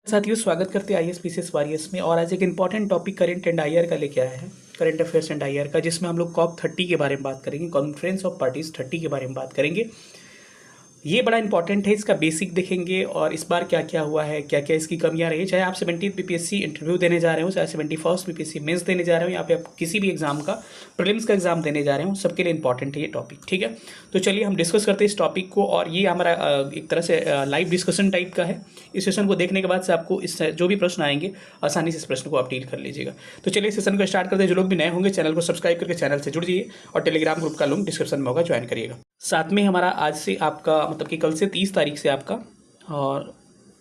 साथियों, स्वागत करते हैं आईएएस पीसीएस वॉरियर्स में। और आज एक important topic current and IR का लेके आया है, करंट अफेयर्स एंड आईआर का, जिसमें हम लोग कॉप 30 के बारे में बात करेंगे, कॉन्फ्रेंस ऑफ पार्टीज 30 के बारे में बात करेंगे। ये बड़ा इंपॉर्टेंट है, इसका बेसिक देखेंगे और इस बार क्या क्या हुआ है, क्या क्या इसकी कमियां रही। चाहे आप 17th बीपीएससी इंटरव्यू देने जा रहे हो, चाहे 71st बीपीएससी मेंस देने जा रहे हो, या फिर आप किसी भी एग्जाम का प्रीलिम्स का एग्जाम देने जा रहे हो, सबके लिए इंपॉर्टेंट है ये टॉपिक। ठीक है, तो चलिए हम डिस्कस करते हैं इस टॉपिक को। और ये हमारा एक तरह से लाइव डिस्कशन टाइप का है। इस सेशन को देखने के बाद से आपको इस जो भी प्रश्न आएंगे आसानी से इस प्रश्न को आप डील कर लीजिएगा। तो चलिए सेशन को स्टार्ट करते हैं। जो लोग भी नए होंगे चैनल को सब्सक्राइब करके चैनल से जुड़ जाइए और टेलीग्राम ग्रुप का लिंक डिस्क्रिप्शन में होगा, ज्वाइन करिएगा। साथ में हमारा आज से आपका मतलब कि कल से 30 तारीख से आपका और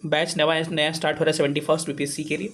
बैच नया स्टार्ट हो रहा है 71st बीपीएससी के लिए।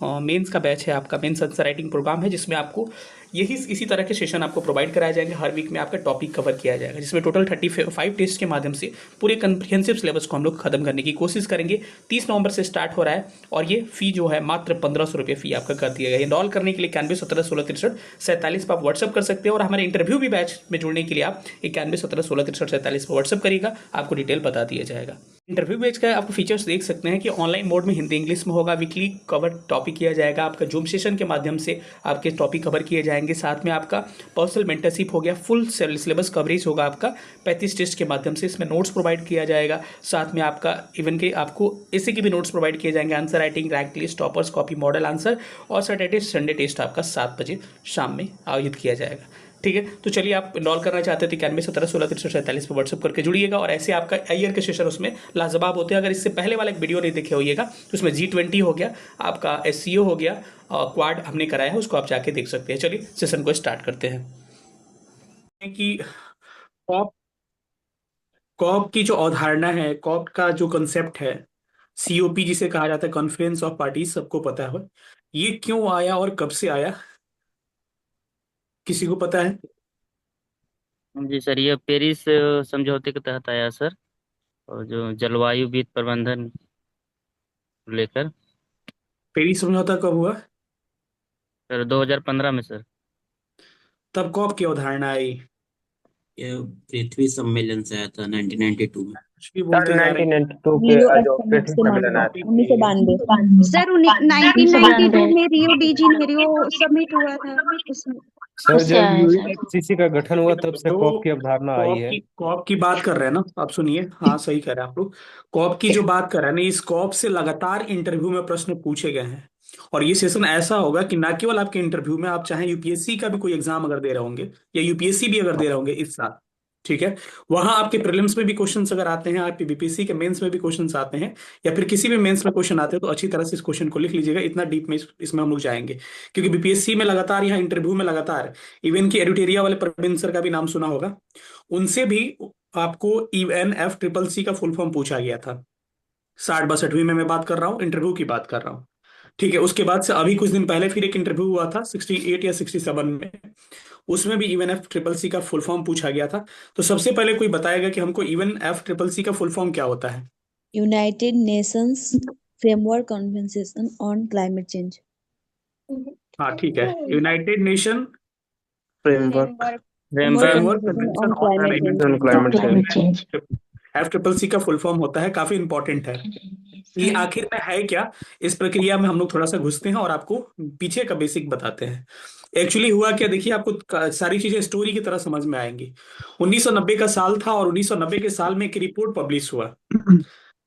मेंस का बैच है आपका, मेंस आंसर राइटिंग प्रोग्राम है, जिसमें आपको यही इसी तरह के सेशन आपको प्रोवाइड कराए जाएंगे। हर वीक में आपका टॉपिक कवर किया जाएगा, जिसमें टोटल 35 टेस्ट के माध्यम से पूरे कम्प्रिहेंसिव सिलेबस को हम लोग खत्म करने की कोशिश करेंगे। 30 नवंबर से स्टार्ट हो रहा है और ये फी जो है मात्र 1500 रुपये फी आपका कर दिया गया। इनरोल करने के लिए 91 17 16 63 47 पर आप व्हाट्सअप कर सकते हैं। और हमारे इंटरव्यू भी बैच में जुड़ने के लिए आप 91 17 16 63 47 पर व्हाट्सअप करिएगा, आपको डिटेल बता दिया जाएगा। इंटरव्यू बैच का आपको फीचर्स देख सकते हैं कि ऑनलाइन मोड में हिंदी इंग्लिश में होगा। वीकली कवर टॉपिक किया जाएगा, आपका जूम सेशन के माध्यम से आपके टॉपिक कवर किए जाएंगे। साथ में आपका पर्सनल मेंटरशिप हो गया, फुल सिलेबस कवरेज होगा आपका 35 टेस्ट के माध्यम से। इसमें नोट्स प्रोवाइड किया जाएगा, साथ में आपका इवन के आपको ऐसे के भी नोट्स प्रोवाइड किए जाएंगे, answer writing, rank list, toppers, copy, model answer. और सैटरडे संडे टेस्ट आपका 7 बजे शाम में आयोजित किया जाएगा। ठीक है, तो चलिए आप इनरोल करना चाहते हैं तो 91 17 16 63 47 पर व्हाट्सअप करके जुड़िएगा। और ऐसे आपका ईयर के सेशन उसमें लाजवाब होते हैं। अगर इससे पहले वाला एक वीडियो नहीं देखे होइएगा तो उसमें G20 हो गया, आपका SCO हो गया, क्वाड हमने कराया है, उसको आप जाके देख सकते हैं। चलिए सेशन को स्टार्ट करते हैं कि कॉप कॉप की जो अवधारणा है, कॉप का जो कंसेप्ट है, COP जिसे कहा जाता है, कॉन्फ्रेंस ऑफ पार्टीज, सबको पता है। ये क्यों आया और कब से आया, किसी को पता है? जी सर, ये पेरिस समझौते के तहत आया सर। और जो जलवायु वित्त प्रबंधन को लेकर। पेरिस समझौता कब हुआ? सर 2015 में सर। तब कॉप की अवधारणा आई। ये पृथ्वी सम्मेलन से आया था 1992 में। कुछ भी सर बोलते जा रहे हैं। 1992 के रियो जो समिट पृथ्वी से सम्मेलन आया था। 1992। सर 1992 में रियो डी जेनेरियो समिट हुआ था उसमें। सर उससे जब आया सर। यूएनएफसीसी का गठन हुआ तब से तो कॉप की अवधारणा आई कॉप है। की कॉप की बात कर रहे हैं ना आप, सुनिए। हाँ, सही कह रहे हैं आप लोग। कॉप की जो बात कर रहे हैं ना, इस कॉप से लगातार इंटरव्यू में प्रश्न पूछे गए हैं। और ये सेशन ऐसा होगा कि ना केवल आपके इंटरव्यू में, आप चाहे यूपीएससी का भी कोई एग्जाम अगर दे रहे होंगे, या यूपीएससी भी अगर दे रहे होंगे इस साल, ठीक है, वहां आपके प्रीलिम्स में भी क्वेश्चंस अगर आते हैं, आपके बीपीएससी के मेंस में भी क्वेश्चंस आते हैं, या फिर किसी भी मेंस में क्वेश्चन आते हैं, तो अच्छी तरह से इस क्वेश्चन को लिख लीजिएगा। इतना डीप में इसमें हम लोग जाएंगे, क्योंकि बीपीएससी में लगातार, यहाँ इंटरव्यू में लगातार, इवन की एडिटेरिया वाले प्रवीण सर का भी नाम सुना होगा, उनसे भी आपको UNFCCC का फुल फॉर्म पूछा गया था। 60-62 में मैं बात कर रहा हूँ, इंटरव्यू की बात कर रहा हूँ। ठीक है, उसके बाद से अभी कुछ दिन पहले फिर एक इंटरव्यू हुआ था 68 या 67 में, उसमें भी UNFCCC का फुल फॉर्म पूछा गया था। तो सबसे पहले कोई बताएगा कि हमको UNFCCC का फुल फॉर्म क्या होता है? United Nations framework convention on climate change. हाँ ठीक है, United nation framework framework convention on on climate climate change. Climate climate change. Change. FCCC का फुल फॉर्म होता है, काफी इंपॉर्टेंट है। ये आखिर में है क्या, इस प्रक्रिया में हम लोग थोड़ा सा घुसते हैं और आपको पीछे का बेसिक बताते हैं। एक्चुअली हुआ क्या, देखिए, आपको सारी चीजें स्टोरी की तरह समझ में आएंगी। 1990 का साल था और 1990 के साल में एक रिपोर्ट पब्लिश हुआ।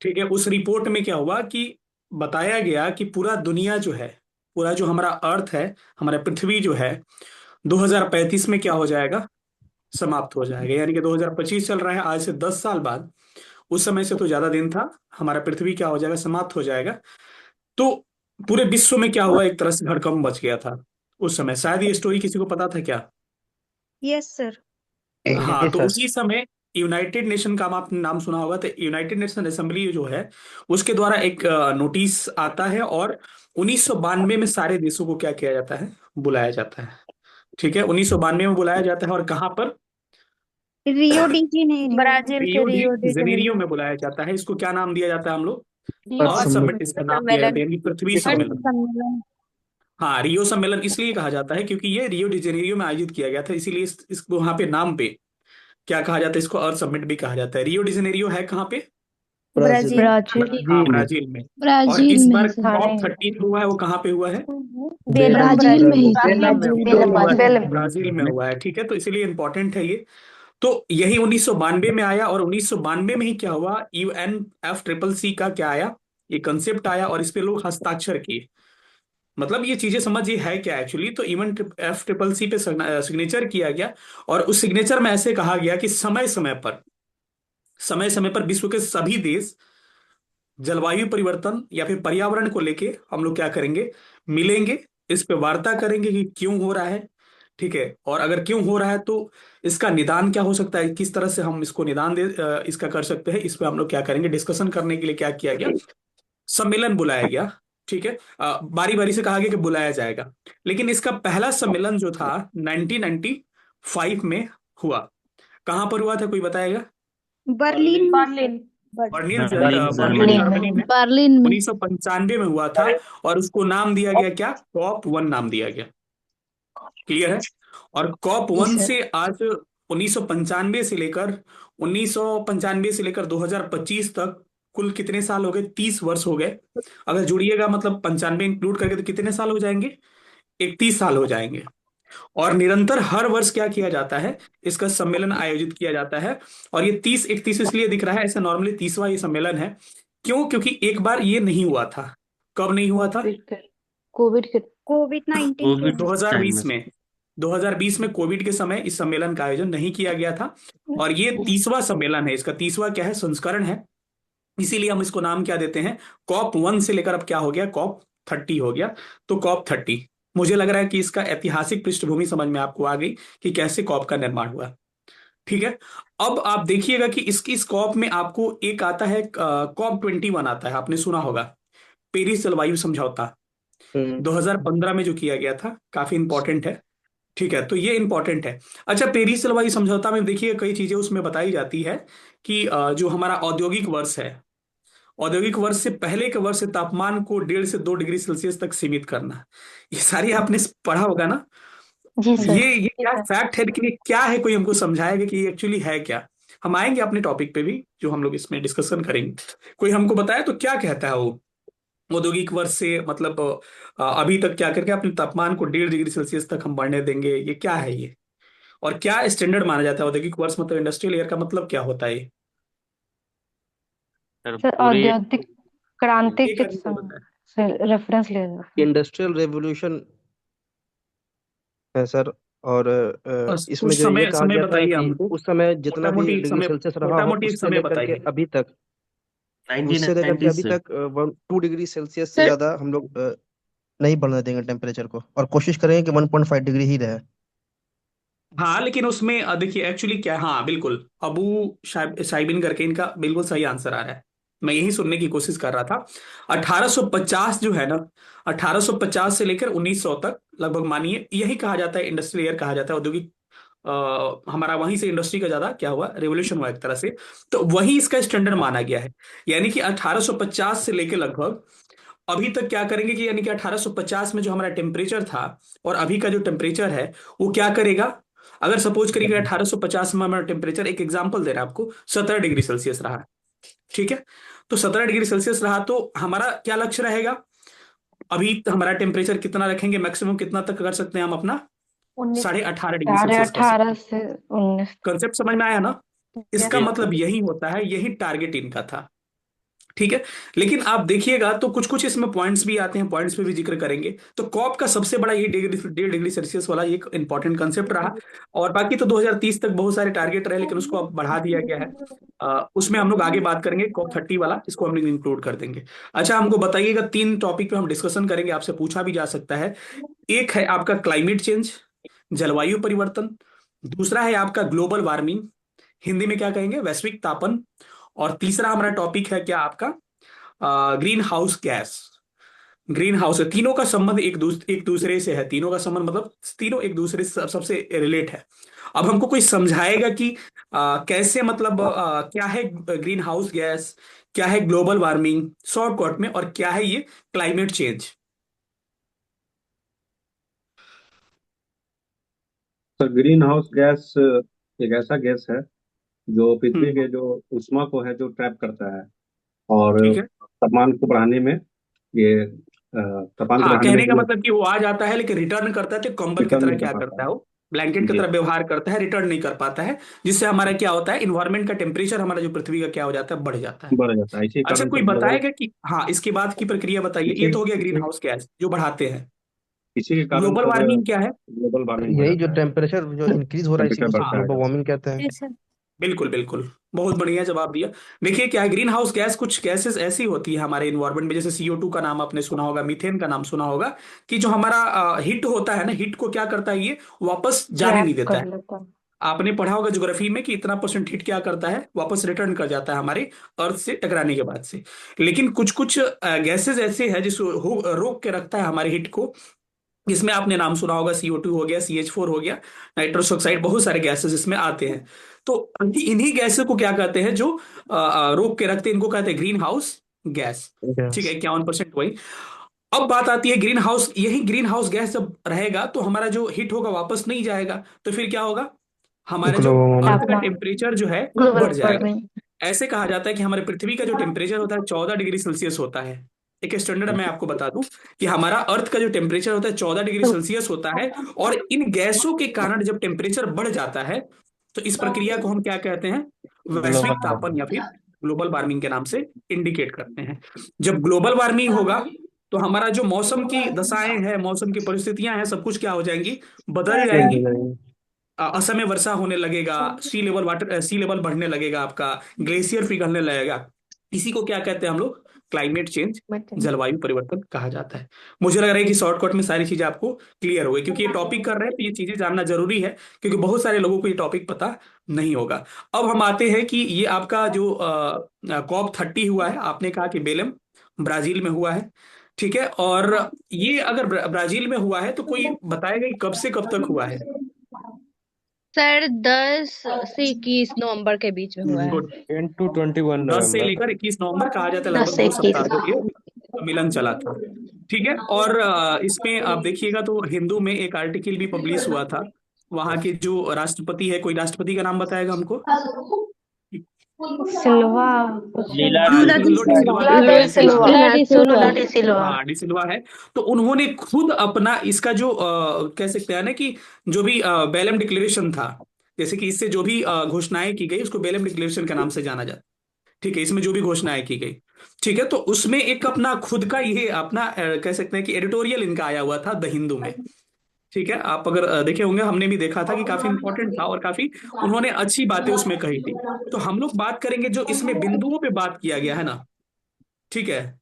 ठीक है, उस रिपोर्ट में क्या हुआ कि बताया गया कि पूरा दुनिया जो है, पूरा जो हमारा अर्थ है, हमारा पृथ्वी जो है, 2035 में क्या हो जाएगा, समाप्त हो जाएगा। यानी कि 2025 चल रहा है, आज से 10 साल बाद, उस समय से तो ज्यादा दिन था, हमारा पृथ्वी क्या हो जाएगा, समाप्त हो जाएगा। तो पूरे विश्व में क्या हुआ, एक तरह से हड़कंप मच गया था उस समय। शायद ये स्टोरी किसी को पता था क्या? Yes sir. जी हाँ, तो सर। उसी समय यूनाइटेड नेशन का आपने नाम सुना होगा, तो यूनाइटेड नेशन असेंबली जो है, उसके द्वारा एक नोटिस आता है, और 1992 में सारे देशों को क्या किया जाता है, बुलाया जाता है। ठीक है, 1992 में बुलाया जाता है, और कहाँ पर? Rio de Janeiro. ब्राजील के Rio de Rio de Janeiro Janeiro. में बुलाया जाता है। इसको क्या नाम दिया जाता है हम लोग? रियो अर्थ समिट इसका नाम दिया जाता सम्मेलन। है, यानी पृथ्वी अर्थ सम्मेलन। सम्मेलन। हाँ, रियो सम्मेलन इसलिए कहा जाता है क्योंकि ये रियो डी जेनेरियो में आयोजित किया गया था, इसीलिए इसको वहां पे नाम पे क्या कहा जाता है, इसको अर्थ समिट भी कहा जाता है। रियो डी जेनेरियो है कहाँ पे? ब्राजील ब्राजील हाँ, ब्राजील ब्राजील में। और ब्राजील इस में बार है सर। कॉप 13 हुआ है, वो कहाँ पे हुआ है? ब्राजील में ही सर, बेलम जो हुआ ब्राजील है, है। ब्राजील में हुआ है। ठीक है, तो इसीलिए इंपॉर्टेंट है ये। तो यही 1992 में आया, और 1992 में ही क्या हुआ, UNFCCC का क्या आया, ये कंसेप्ट आया, और इस पे लोग हस्ताक्षर किए। मतलब ये चीजें समझिए है क्या एक्चुअली। तो इवन FCCC पे सिग्नेचर किया गया, और उस सिग्नेचर में ऐसे कहा गया कि समय समय पर विश्व के सभी देश जलवायु परिवर्तन या फिर पर्यावरण को लेके हम लोग क्या करेंगे, मिलेंगे, इस पे वार्ता करेंगे कि क्यों हो रहा है। ठीक है, और अगर क्यों हो रहा है तो इसका निदान क्या हो सकता है, किस तरह से हम इसको निदान इसका कर सकते हैं, इस पे हम लोग क्या करेंगे, डिस्कशन करने के लिए क्या किया गया, सम्मेलन बुलाया गया। ठीक है, बारी बारी से कहा गया कि बुलाया जाएगा। लेकिन इसका पहला सम्मेलन जो था 1995 में हुआ। कहां पर हुआ था, कोई बताएगा? बर्लिन में। Berlin Berlin Berlin Germany. Germany में बर्लिन में। 1995 में हुआ था। और उसको नाम दिया गया क्या, COP1 नाम दिया गया। क्लियर है? और COP जी 1 सर। से आज 1995 से लेकर 2025 तक कुल कितने साल हो गए, 30 वर्ष हो गए। अगर जुड़िएगा मतलब 95 इंक्लूड करके तो कितने साल हो जाएंगे, 31 साल हो जाएंगे। और निरंतर हर वर्ष क्या किया जाता है, इसका सम्मेलन आयोजित किया जाता है। और ये 30 31 इसलिए दिख रहा है, ऐसा नॉर्मली 30वां ये सम्मेलन है। क्यों? क्योंकि एक बार ये नहीं हुआ था। कब नहीं हुआ था? कोविड-19 के कोविड टाइम 2020 में। में। 2020 में कोविड के समय इस सम्मेलन का आयोजन नहीं किया गया था। और ये 30वां सम्मेलन है, इसका 30वां क्या है, संस्करण है। इसीलिए हम इसको नाम क्या देते हैं, COP1 से लेकर अब क्या हो गया, COP30 हो गया। तो COP30, मुझे लग रहा है कि इसका ऐतिहासिक पृष्ठभूमि समझ में आपको आ गई कि कैसे कॉप का निर्माण हुआ। ठीक है, अब आप देखिएगा कि इसकी इस कॉप में आपको एक आता है, COP21 आता है, आपने सुना होगा, पेरिस जलवायु समझौता 2015 में जो किया गया था, काफी इंपॉर्टेंट है। ठीक है, तो ये इंपॉर्टेंट है। अच्छा, पेरिस जलवायु समझौता में देखिए कई चीजें उसमें बताई जाती है कि जो हमारा औद्योगिक वर्ष है, औद्योगिक वर्ष से पहले के वर्ष से तापमान को 1.5 से 2 डिग्री सेल्सियस तक सीमित करना, ये सारी आपने पढ़ा होगा ना। ये क्या फैक्ट है, लेकिन ये क्या है, कोई हमको समझाएगा कि ये एक्चुअली है क्या। हम आएंगे अपने टॉपिक पे भी, जो हम लोग इसमें डिस्कशन करेंगे। कोई हमको बताया तो क्या कहता है वो, औद्योगिक वर्ष से मतलब अभी तक क्या करके अपने तापमान को 1.5 डिग्री सेल्सियस तक हम बढ़ने देंगे, ये क्या है ये, और क्या स्टैंडर्ड माना जाता है औद्योगिक वर्ष, मतलब इंडस्ट्रियल ईयर का मतलब क्या होता है ये? सर पूरे एक आदमी को बताया। इंडस्ट्रियल रेवोल्यूशन है सर। और इसमें कुछ जो ये समय कहा समय गया था बताइए कि हमको, उस समय जितना मोटा भी मोटी एक डिग्री समय, सेल्सियस रहा मोटा हो मोटी एक उससे समय लेकर के बताइए। अभी तक, उससे लेकर के 1990 अभी से। तक 2 डिग्री सेल्सियस से ज्यादा हम लोग नहीं बढ़ने देंगे टेम्परेचर को, और कोशिश करेंगे कि 1.5 डिग्री ही रहे। हाँ, लेकिन उसमें देखिए एक्चुअली क्या, हाँ बिल्कुल, साइबिन करके इनका बिल्कुल सही आंसर आ रहा है। मैं यही सुनने की कोशिश कर रहा था। 1850 जो है ना, 1850 से लेकर 1900 तक लगभग मानिए, यही कहा जाता है इंडस्ट्रियल ईयर कहा जाता है, औद्योगिक हमारा वहीं से इंडस्ट्री का ज्यादा क्या हुआ, रेवोल्यूशन हुआ एक तरह से। तो वही इसका स्टैंडर्ड माना गया है। यानी कि 1850 से लेकर लगभग अभी तक क्या करेंगे कि, यानी कि 1850 में जो हमारा टेम्परेचर था और अभी का जो टेम्परेचर है, वो क्या करेगा। अगर सपोज करिए कि 1850 में हमारा टेम्परेचर, एक एग्जांपल दे रहा है आपको, 17 डिग्री सेल्सियस रहा। ठीक है, तो 17 डिग्री सेल्सियस रहा तो हमारा क्या लक्ष्य रहेगा, अभी हमारा टेम्परेचर कितना रखेंगे, मैक्सिमम कितना तक कर सकते हैं हम अपना, 18.5 डिग्री सेल्सियस कर सकते हैं। कंसेप्ट समझ में आया ना? इसका जी मतलब यही होता है, यही टारगेट इनका था। ठीक है, लेकिन आप देखिएगा तो कुछ कुछ इसमें पॉइंट्स भी आते हैं, पॉइंट्स पे भी जिक्र करेंगे। तो कॉप का सबसे बड़ा ये 1.5 डिग्री सेल्सियस वाला एक इंपॉर्टेंट कंसेप्ट रहा। और बाकी तो 2030 तक बहुत सारे टारगेट रहे, लेकिन उसको अब बढ़ा दिया गया है। उसमें हम लोग आगे बात करेंगे, COP30 वाला इसको हम लोग इंक्लूड कर देंगे। अच्छा, हमको बताइएगा, 3 टॉपिक पे हम डिस्कशन करेंगे, आपसे पूछा भी जा सकता है। एक है आपका क्लाइमेट चेंज, जलवायु परिवर्तन। दूसरा है आपका ग्लोबल वार्मिंग, हिंदी में क्या कहेंगे, वैश्विक तापन। और तीसरा हमारा टॉपिक है क्या आपका, green house gas. Green house है, तीनों का संबंध एक दूसरे से है, तीनों का संबंध मतलब तीनों एक दूसरे से सबसे रिलेट है। अब हमको कोई समझाएगा कि कैसे, मतलब क्या है ग्रीन हाउस गैस, क्या है ग्लोबल वार्मिंग शॉर्टकट में, और क्या है ये climate change. Sir, green house gas एक ऐसा गैस है जो पृथ्वी हम्म। के जो ऊष्मा को है जो ट्रैप करता है। और ठीक है। तापमान को बढ़ाने में ये तापमान को हाँ, बढ़ाने में कहने का जो मतलब कि वो आ जाता है लेकिन रिटर्न करता है तो कंबल की रिटर्न तरह नहीं कर क्या पाता करता है, है। वो ब्लैंकेट की जी तरह व्यवहार करता है, रिटर्न नहीं कर पाता है, जिससे हमारा क्या होता है, इन्वायरमेंट का टेम्परेचर हमारा जो पृथ्वी का क्या हो जाता है, बढ़ जाता है। बढ़ जाता है, इसी अच्छा, कारण कोई ग्लोबल बताएगा कि हाँ इसके बाद की प्रक्रिया बताइए। इसी ये तो हो गया ग्रीन हाउस गैस जो बढ़ाते हैं। इसी के कारण ग्लोबल सर वार्मिंग क्या है? ग्लोबल वार्मिंग हो यही जो जाता है, टेम्परेचर जो इंक्रीज हो रहा है इसी टेम्परेचर को सब बढ़ता है। ग्लोबल वार्मिंग कहते हैं। बिल्कुल बिल्कुल, बहुत बढ़िया जवाब दिया। देखिए क्या है, ग्रीन हाउस गैस, कुछ गैसेस ऐसी होती है हमारे इन्वायरमेंट में, जैसे CO2 का नाम आपने सुना होगा, मीथेन का नाम सुना होगा, कि जो हमारा हिट होता है ना, हिट को क्या करता है, ये वापस जाने नहीं ट्रैप देता कर है। लेता है। आपने पढ़ा होगा ज्योग्राफी में कि इतना परसेंट हिट क्या करता है, वापस रिटर्न कर जाता है हमारे अर्थ से टकराने के बाद से। लेकिन कुछ कुछ गैसेस ऐसे हैं जिसको रोक के रखता है हमारे हिट को। इसमें आपने नाम सुना होगा, CO2 हो गया, CH4 हो गया, नाइट्रस ऑक्साइड, बहुत सारे गैसेस इसमें आते हैं। तो इन्हीं गैसेस को क्या कहते हैं, जो रोक के रखते हैं, इनको कहते हैं ग्रीन हाउस गैस। ठीक है, Yes. 51% वही। अब बात आती है ग्रीन हाउस, यही ग्रीन हाउस गैस जब रहेगा तो हमारा जो हिट होगा वापस नहीं जाएगा, तो फिर क्या होगा, हमारा जो ग्लोबल वार्मिंग। अर्थ का तापमान, टेम्परेचर जो है ग्लोबल बढ़ जाएगा। वार्मिंग। ऐसे कहा जाता है कि हमारे पृथ्वी का जो टेम्परेचर होता है 14 डिग्री सेल्सियस होता है। एक स्टैंडर्ड मैं आपको बता दूं कि हमारा अर्थ का जो टेम्परेचर होता है 14 डिग्री सेल्सियस होता है। और इन गैसों के कारण जब टेम्परेचर बढ़ जाता है तो इस प्रक्रिया को हम क्या कहते हैं, वैश्विक ग्लोबल तापन वार्मिंग। या फिर ग्लोबल वार्मिंग के नाम से इंडिकेट करते हैं। जब ग्लोबल वार्मिंग होगा तो हमारा जो मौसम की दशाएं हैं, मौसम की परिस्थितियां हैं, सब कुछ क्या हो जाएंगी, बदल चेंज हो जाएंगी। जाएंगे। असमय वर्षा होने लगेगा, सी लेवल बढ़ने लगेगा, आपका ग्लेशियर पिघलने लगेगा। इसी को क्या कहते हैं हम लोग, क्लाइमेट चेंज, जलवायु परिवर्तन कहा जाता है। मुझे लग रहा है कि शॉर्टकट में सारी चीजें आपको क्लियर हो गई, क्योंकि ये टॉपिक कर रहे हैं तो ये चीजें जानना जरूरी है, क्योंकि बहुत सारे लोगों को ये टॉपिक पता नहीं होगा। अब हम आते हैं कि ये आपका जो COP30 हुआ है, आपने कहा कि बेलम ब्राजील में हुआ है। ठीक है, और ये अगर ब्राजील में हुआ है तो कोई बताएगा कि कब से कब तक हुआ है? सर 10 से 21 नवंबर के बीच में हुआ है। गुड। 10 to 21 10 से नवंबर। लेकर 21 नवंबर, कहा जाता है 10 लगभग से 2 सप्ताह 21। जो ये सम्मेलन चला था। ठीक है, और इसमें आप देखिएगा तो हिंदू में एक आर्टिकल भी पब्लिश हुआ था। वहां के जो राष्ट्रपति है, कोई राष्ट्रपति का नाम बताएगा हमको? सिल्वा कुछ है। लीला हाँ, लूला डी लुलो डी सिल्वा। सिल्वा लुला करके डी ऐसे नाम सिल्वा। है। लूला डी सिल्वा। लुला डी सिल्वा। हाँ, डी सिल्वा है। तो उन्होंने खुद अपना इसका जो कह सकते हैं ना कि जो भी बेलम डिक्लेरेशन था, जैसे कि इससे जो भी घोषणाएं की गई उसको बेलम डिक्लेरेशन के नाम से जाना जाता है। ठीक है, इसमें जो भी घोषणाएं की गई, ठीक है, तो उसमें एक अपना खुद का ये अपना कह सकते हैं कि एडिटोरियल इनका आया हुआ था द हिंदू में। ठीक है, आप अगर देखे होंगे, हमने भी देखा था कि काफी इंपॉर्टेंट था और काफी उन्होंने अच्छी बातें उसमें कही थी। तो हम लोग बात करेंगे जो इसमें बिंदुओं पे बात किया गया है ना, ठीक है,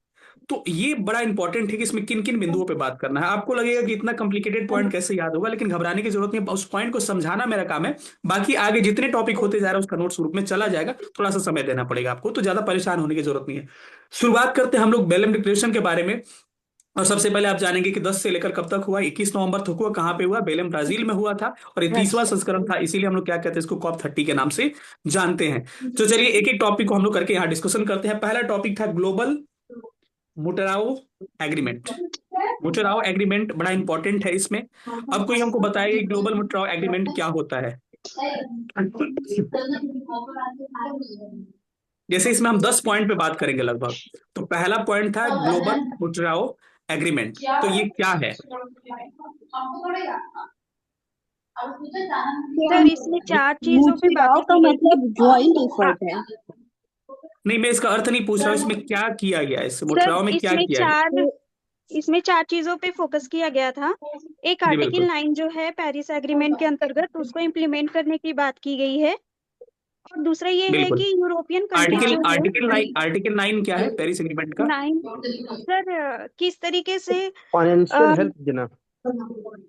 तो ये बड़ा इंपॉर्टेंट है कि इसमें किन किन बिंदुओं पे बात करना है। आपको लगेगा कि इतना कॉम्प्लिकेटेड पॉइंट कैसे याद होगा, लेकिन घबराने की जरूरत नहीं है, उस पॉइंट को समझाना मेरा काम है। बाकी आगे जितने टॉपिक होते जा रहे हैं उसका नोट्स ग्रुप में चला जाएगा, थोड़ा सा समय देना पड़ेगा आपको, तो ज्यादा परेशान होने की जरूरत नहीं है। शुरुआत करते हैं हम लोग बेलम डिक्लेरेशन के बारे में। और सबसे पहले आप जानेंगे कि 10 से लेकर कब तक हुआ, 21 नवंबर तक हुआ, कहाँ पे हुआ, बेलम ब्राजील में हुआ था, और ये 30वां संस्करण था, इसीलिए हम लोग क्या कहते हैं, इसको COP30 के नाम से जानते हैं। तो चलिए एक एक टॉपिक को हम लोग करके यहाँ डिस्कशन करते हैं। पहला टॉपिक था ग्लोबल मोटेराओ एग्रीमेंट। मोटेराओ एग्रीमेंट बड़ा इंपॉर्टेंट है इसमें। अब कोई हमको बताएगा कि ग्लोबल मोटेराओ एग्रीमेंट क्या होता है। जैसे इसमें हम 10 पॉइंट पे बात करेंगे लगभग। तो पहला पॉइंट था ग्लोबल मोटेराओ एग्रीमेंट, तो ये क्या है? सर इसमें 4 चीजों पे बातें का की गई थी। मतलब ज्वाइंट एफर्ट है। नहीं, मैं इसका अर्थ नहीं पूछ रहा हूँ, इसमें क्या किया गया, इस सर मोटेराओ में क्या किया गया? इसमें 4 चीजों पे फोकस किया गया था। एक जी आर्टिकल बिल्कुल। 9 जो है पेरिस एग्रीमेंट के अंतर्गत, उसको इम्प्लीमेंट करने की बात की गई है। और दूसरा ये है बिल्कुल। कि यूरोपियन कंट्रीज आर्टिकल जो है, आर्टिकल 9 क्या है पेरिस एग्रीमेंट का? 9 सर किस तरीके से फाइनेंशियल अ, हेल्प देना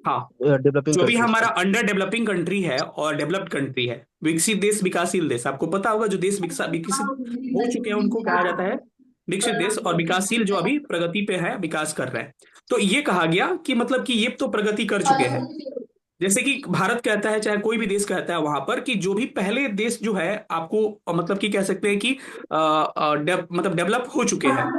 हाँ, डेवलपिंग जो भी कंट्रीज हमारा को। अंडर डेवलपिंग कंट्री है और डेवलप्ड कंट्री है, विकसित देश विकासशील देश, आपको पता होगा जो देश विकसित हो चुके हैं उनको कहा जाता है विकसित देश, और विकासशील जो अभी प्रगति पे है, विकास कर रहे हैं। तो ये कहा गया कि मतलब कि ये तो प्रगति कर चुके हैं। जैसे कि भारत कहता है, चाहे कोई भी देश कहता है वहां पर, कि जो भी पहले देश जो है आपको मतलब कि कह सकते हैं कि मतलब डेवलप हो चुके हैं,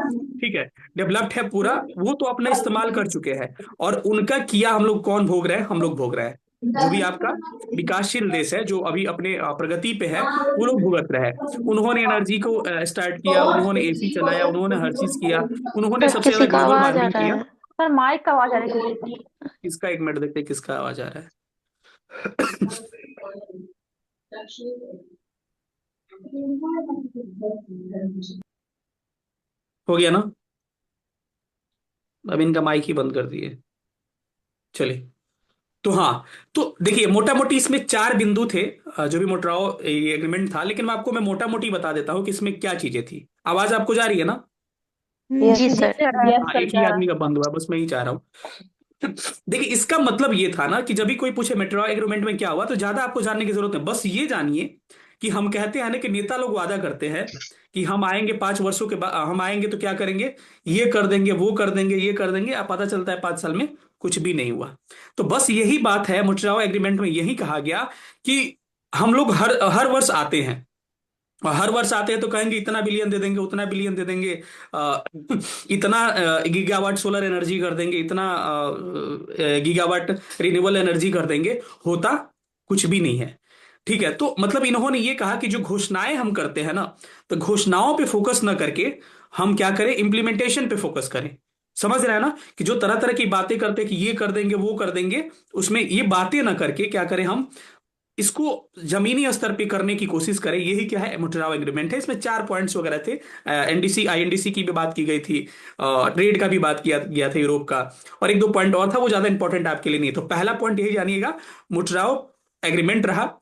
ठीक है, डेवलप्ड है पूरा, वो तो अपना इस्तेमाल कर चुके हैं, और उनका किया हम लोग कौन भोग रहे हैं, हम लोग भोग रहे हैं। जो भी आपका विकासशील देश है, जो अभी अपने प्रगति पे है, वो लोग भुगत रहे हैं। उन्होंने एनर्जी को स्टार्ट किया, उन्होंने एसी चलाया, उन्होंने हर चीज किया, उन्होंने सर सबसे ज्यादा किसी का ग्लोबल आवाज आ वार्मिंग रहा किया। है। सर माइक का आवाज आ रहा है किसी का। किसका? एक मिनट देखते हैं किसका आवाज आ रहा है। हो गया ना? अब इनका माइक ही बंद कर दिए। चलिए, तो हाँ, तो देखिए मोटा मोटी इसमें 4 बिंदु थे, जो भी मोट्राओ ये एग्रीमेंट था, लेकिन मैं मोटा मोटी बता देता हूँ कि इसमें क्या चीजें थी। आवाज आपको जा रही है ना? जी जी सर। सर। हाँ, एक ही आदमी का बंद हुआ, बस मैं ही चाह रहा हूँ। देखिए, इसका मतलब ये था ना कि जब भी कोई पूछे मेट्रो एग्रीमेंट में क्या हुआ, तो ज्यादा आपको जानने की जरूरत है। बस ये जानिए कि हम कहते हैं ना कि नेता लोग वादा करते हैं कि हम आएंगे 5 वर्षों के बाद, हम आएंगे तो क्या करेंगे, ये कर देंगे, वो कर देंगे, ये कर देंगे। अब पता चलता है 5 साल में कुछ भी नहीं हुआ। तो बस यही बात है, मोन्ट्रियल एग्रीमेंट में यही कहा गया कि हम लोग हर हर वर्ष आते हैं, और हर वर्ष आते हैं तो कहेंगे इतना बिलियन दे देंगे, उतना बिलियन दे देंगे, इतना गीगावाट सोलर एनर्जी कर देंगे, इतना गीगावाट रिन्यूएबल एनर्जी कर देंगे। होता कुछ भी नहीं है। ठीक है, तो मतलब इन्होंने ये कहा कि जो घोषणाएं हम करते हैं ना, तो घोषणाओं पे फोकस ना करके हम क्या करें, इंप्लीमेंटेशन पे फोकस करें। समझ रहे हैं ना कि जो तरह तरह की बातें करते हैं कि ये कर देंगे, वो कर देंगे, उसमें ये बातें ना करके क्या करें, हम इसको जमीनी स्तर पे करने की कोशिश करें। यही क्या है, मोन्ट्रियल एग्रीमेंट है। इसमें 4 पॉइंट्स वगैरह थे। एनडीसी आईएनडीसी की भी बात की गई थी, ट्रेड का भी बात किया गया था, यूरोप का, और एक दो पॉइंट और था, वो ज्यादा इंपॉर्टेंट आपके लिए नहीं है। तो पहला पॉइंट यही जानिएगा, मोन्ट्रियल एग्रीमेंट रहा।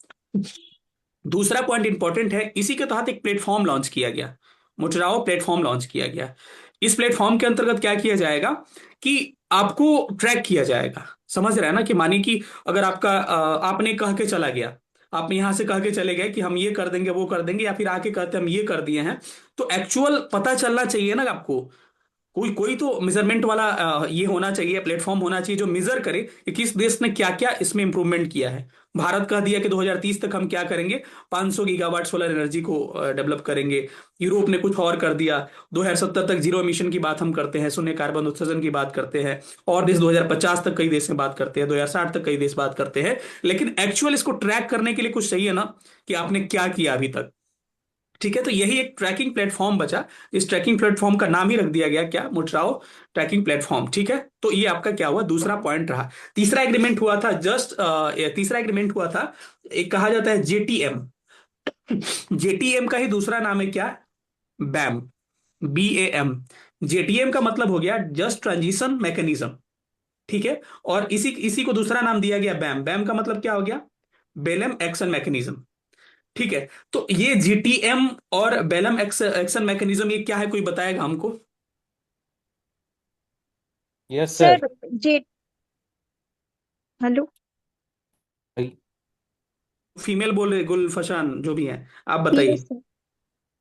दूसरा पॉइंट इंपॉर्टेंट है, इसी के तहत एक प्लेटफॉर्म लॉन्च किया गया, मोन्ट्रियल प्लेटफॉर्म लॉन्च किया गया। इस प्लेटफॉर्म के अंतर्गत क्या किया जाएगा कि आपको ट्रैक किया जाएगा। समझ रहे हैं ना कि मानिए कि अगर आपका आपने कह के चला गया, आप यहां से कह के चले गए कि हम ये कर देंगे, वो कर देंगे, या फिर आके कहते हम ये कर दिए हैं, तो एक्चुअल पता चलना चाहिए ना आपको। कोई कोई तो मेजरमेंट वाला ये होना चाहिए, प्लेटफॉर्म होना चाहिए जो मेजर करे कि किस देश ने क्या क्या इसमें इंप्रूवमेंट किया है। भारत कह दिया कि 2030 तक हम क्या करेंगे, 500 गीगावाट सोलर एनर्जी को डेवलप करेंगे। यूरोप ने कुछ और कर दिया, 2070 तक जीरो एमिशन की बात हम करते हैं, शून्य कार्बन उत्सर्जन की बात करते हैं। और देश 2050 तक कई देश में बात करते हैं, 2060 तक कई देश बात करते हैं। लेकिन एक्चुअल इसको ट्रैक करने के लिए कुछ चाहिए ना, कि आपने क्या किया अभी तक। ठीक है, तो यही एक ट्रैकिंग प्लेटफॉर्म बचा। इस ट्रैकिंग प्लेटफॉर्म का नाम ही रख दिया गया क्या, मोट्राओ ट्रैकिंग प्लेटफॉर्म। ठीक है, तो ये आपका क्या हुआ, दूसरा पॉइंट रहा। तीसरा एग्रीमेंट हुआ था, तीसरा एग्रीमेंट हुआ था, एक कहा जाता है जेटीएम। जेटीएम का ही दूसरा नाम है क्या, बैम, BAM। जेटीएम का मतलब हो गया जस्ट ट्रांजिशन मैकेनिज्म। ठीक है, और इसी इसी को दूसरा नाम दिया गया बैम। बैम का मतलब क्या हो गया, बेलम एक्शन मैकेनिज्म। ठीक है, तो ये जीटीएम और बेलम एक्शन मैकेनिज्म ये क्या है, कोई बताएगा हमको? Yes sir. सर जे हेलो। फीमेल बोल रहे, गुलफशान जो भी है, आप बताइए। Yes sir.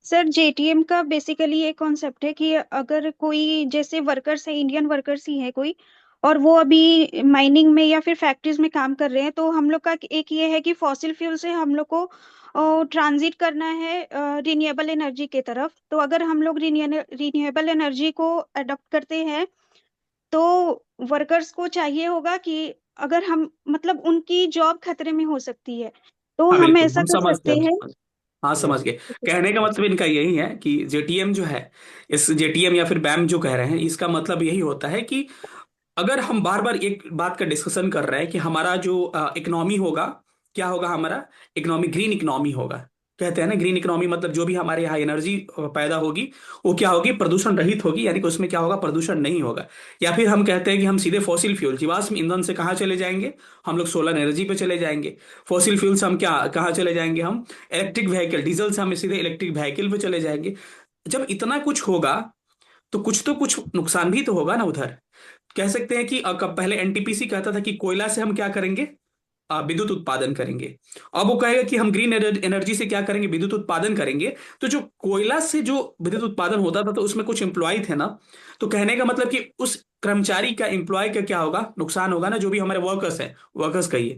सर जेटीएम का बेसिकली ये कॉन्सेप्ट है कि अगर कोई जैसे वर्कर्स है, इंडियन वर्कर्स ही है कोई, और वो अभी माइनिंग में या फिर फैक्ट्रीज में काम कर रहे हैं, तो हम लोग का एक ये है कि फॉसिल फ्यूल से हम लोग को ट्रांजिट करना है रिन्यूएबल एनर्जी की तरफ। तो अगर हम लोग रिन्यूएबल एनर्जी को अडॉप्ट करते हैं, तो वर्कर्स को चाहिए होगा कि अगर हम मतलब उनकी जॉब खतरे में हो सकती है, तो हाँ हम बिल्कुल, ऐसा हम कर समझ गए, सकते हम हैं। समझ, हाँ समझ गए। कहने का मतलब इनका यही है कि जेटीएम जो है, इस जेटीएम या फिर बैम जो कह रहे हैं, इसका मतलब यही होता है कि अगर हम बार बार एक बात का डिस्कशन कर रहे हैं कि हमारा जो इकोनॉमी होगा, क्या होगा हमारा इकोनॉमी, ग्रीन इकोनॉमी होगा। कहते हैं ना ग्रीन इकोनॉमी, मतलब जो भी हमारे यहाँ एनर्जी पैदा होगी, वो क्या होगी, प्रदूषण रहित होगी, यानी कि उसमें क्या होगा, प्रदूषण नहीं होगा। या फिर हम कहते हैं कि हम सीधे फॉसिल फ्यूल, जीवाश्म ईंधन से कहाँ चले जाएंगे, हम लोग सोलर एनर्जी पे चले जाएंगे। फॉसिल फ्यूल से हम क्या कहाँ चले जाएंगे, हम इलेक्ट्रिक व्हीकल, डीजल से हम सीधे इलेक्ट्रिक व्हीकल पे चले जाएंगे। जब इतना कुछ होगा, तो कुछ नुकसान भी तो होगा ना उधर। कह सकते हैं कि पहले एनटीपीसी कहता था कि कोयला से हम क्या करेंगे, विद्युत उत्पादन करेंगे। अब वो कहेगा कि हम ग्रीन एनर्जी से क्या करेंगे, विद्युत उत्पादन करेंगे। तो जो कोयला से जो विद्युत उत्पादन होता था, तो उसमें कुछ एम्प्लॉय थे ना। तो कहने का मतलब कि उस कर्मचारी का, एम्प्लॉय का क्या होगा, नुकसान होगा ना, जो भी हमारे वर्कर्स हैं, वर्कर्स का ही।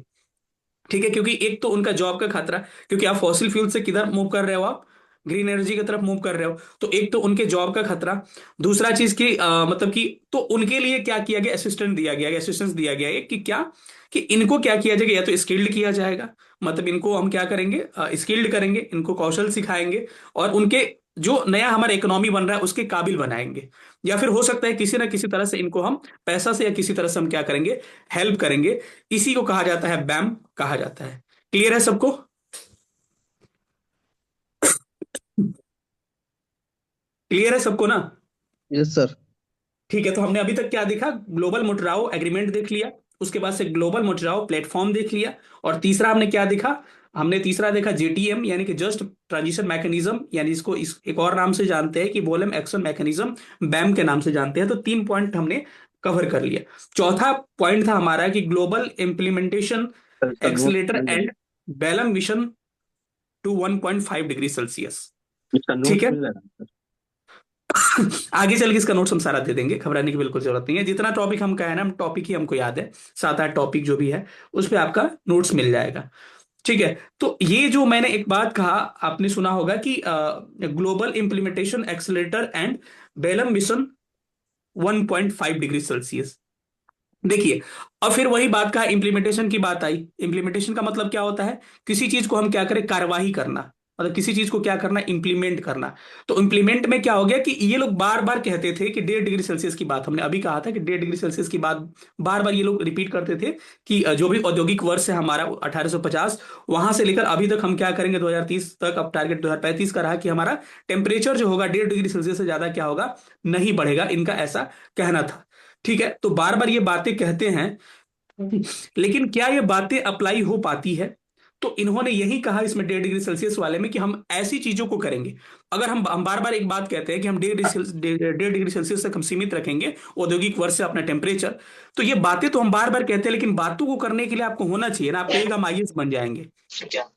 ठीक है, क्योंकि एक तो उनका जॉब का खतरा, क्योंकि आप फॉसिल फ्यूल से किधर मूव कर रहे हो, आप ग्रीन एनर्जी की तरफ मूव कर रहे हो, तो एक तो उनके जॉब का खतरा, दूसरा चीज की मतलब कि तो उनके लिए क्या किया गया, असिस्टेंस दिया गया है कि क्या, कि इनको क्या किया जाएगा, या तो स्किल्ड किया जाएगा, मतलब इनको हम क्या करेंगे, स्किल्ड करेंगे, इनको कौशल सिखाएंगे और उनके जो नया हमारा इकोनॉमी बन रहा है उसके काबिल बनाएंगे, या फिर हो सकता है किसी ना किसी तरह से इनको हम पैसा से या किसी तरह से हम क्या करेंगे, हेल्प करेंगे। इसी को कहा जाता है बैम कहा जाता है। क्लियर है सबको? क्लियर है सबको ना? Yes sir. ठीक है, तो हमने अभी तक क्या देखा, ग्लोबल मोटराओ एग्रीमेंट देख लिया, उसके बाद से ग्लोबल मोटराओ प्लेटफॉर्म देख लिया, और तीसरा हमने क्या देखा, हमने तीसरा देखा जेटीएम यानी कि जस्ट ट्रांजिशन मैकेनिज्म, यानी इसको एक और नाम से जानते हैं कि वॉल्यूम एक्शन मैकेनिज्म, बैम के नाम से जानते हैं। तो 3 पॉइंट हमने कवर कर लिया। चौथा पॉइंट था हमारा कि ग्लोबल इंप्लीमेंटेशन इसका नोट एक्सीलेटर मिल and Belem mission to 1.5 degree Celsius. इसका ठीक नोट है, मिल रहा है सर। आगे चल के इसका नोट्स हम सारा दे देंगे, घबराने की बिल्कुल जरूरत नहीं है। जितना टॉपिक हम कहे ना, हम टॉपिक ही हमको याद है, 7-8 टॉपिक जो भी है उस पे आपका नोट्स मिल जाएगा। ठीक है, तो ये जो मैंने एक बात कहा, आपने सुना होगा कि global implementation accelerator and Belem mission 1.5 degree Celsius. देखिए, अब फिर वही बात का इंप्लीमेंटेशन की बात आई। इंप्लीमेंटेशन का मतलब क्या होता है, किसी चीज को हम क्या करें, कार्यवाही करना, मतलब किसी चीज को क्या करना, इंप्लीमेंट करना। तो इंप्लीमेंट में क्या हो गया कि ये लोग बार बार कहते थे कि 1.5 डिग्री सेल्सियस की बात, हमने अभी कहा था कि 1.5 डिग्री सेल्सियस की बात बार बार ये लोग रिपीट करते थे कि जो भी औद्योगिक वर्ष है हमारा 1850, वहां से लेकर अभी तक हम क्या करेंगे 2030 तक, अब टारगेट 2035 का रहा कि हमारा टेम्परेचर जो होगा 1.5 डिग्री सेल्सियस से ज्यादा क्या होगा, नहीं बढ़ेगा, इनका ऐसा कहना था। ठीक है, तो बार बार ये बातें कहते हैं, लेकिन क्या ये बातें अप्लाई हो पाती है? तो इन्होंने यही कहा इसमें 1.5 डिग्री सेल्सियस वाले में कि हम ऐसी चीजों को करेंगे। अगर हम बार बार एक बात कहते हैं कि हम 1.5 डिग्री सेल्सियस तक हम सीमित रखेंगे औद्योगिक वर्ष से अपना टेम्परेचर, तो ये बातें तो हम बार बार कहते हैं, लेकिन बातों को करने के लिए आपको होना चाहिए ना। आप कहिएगा हम आईएएस बन जाएंगे,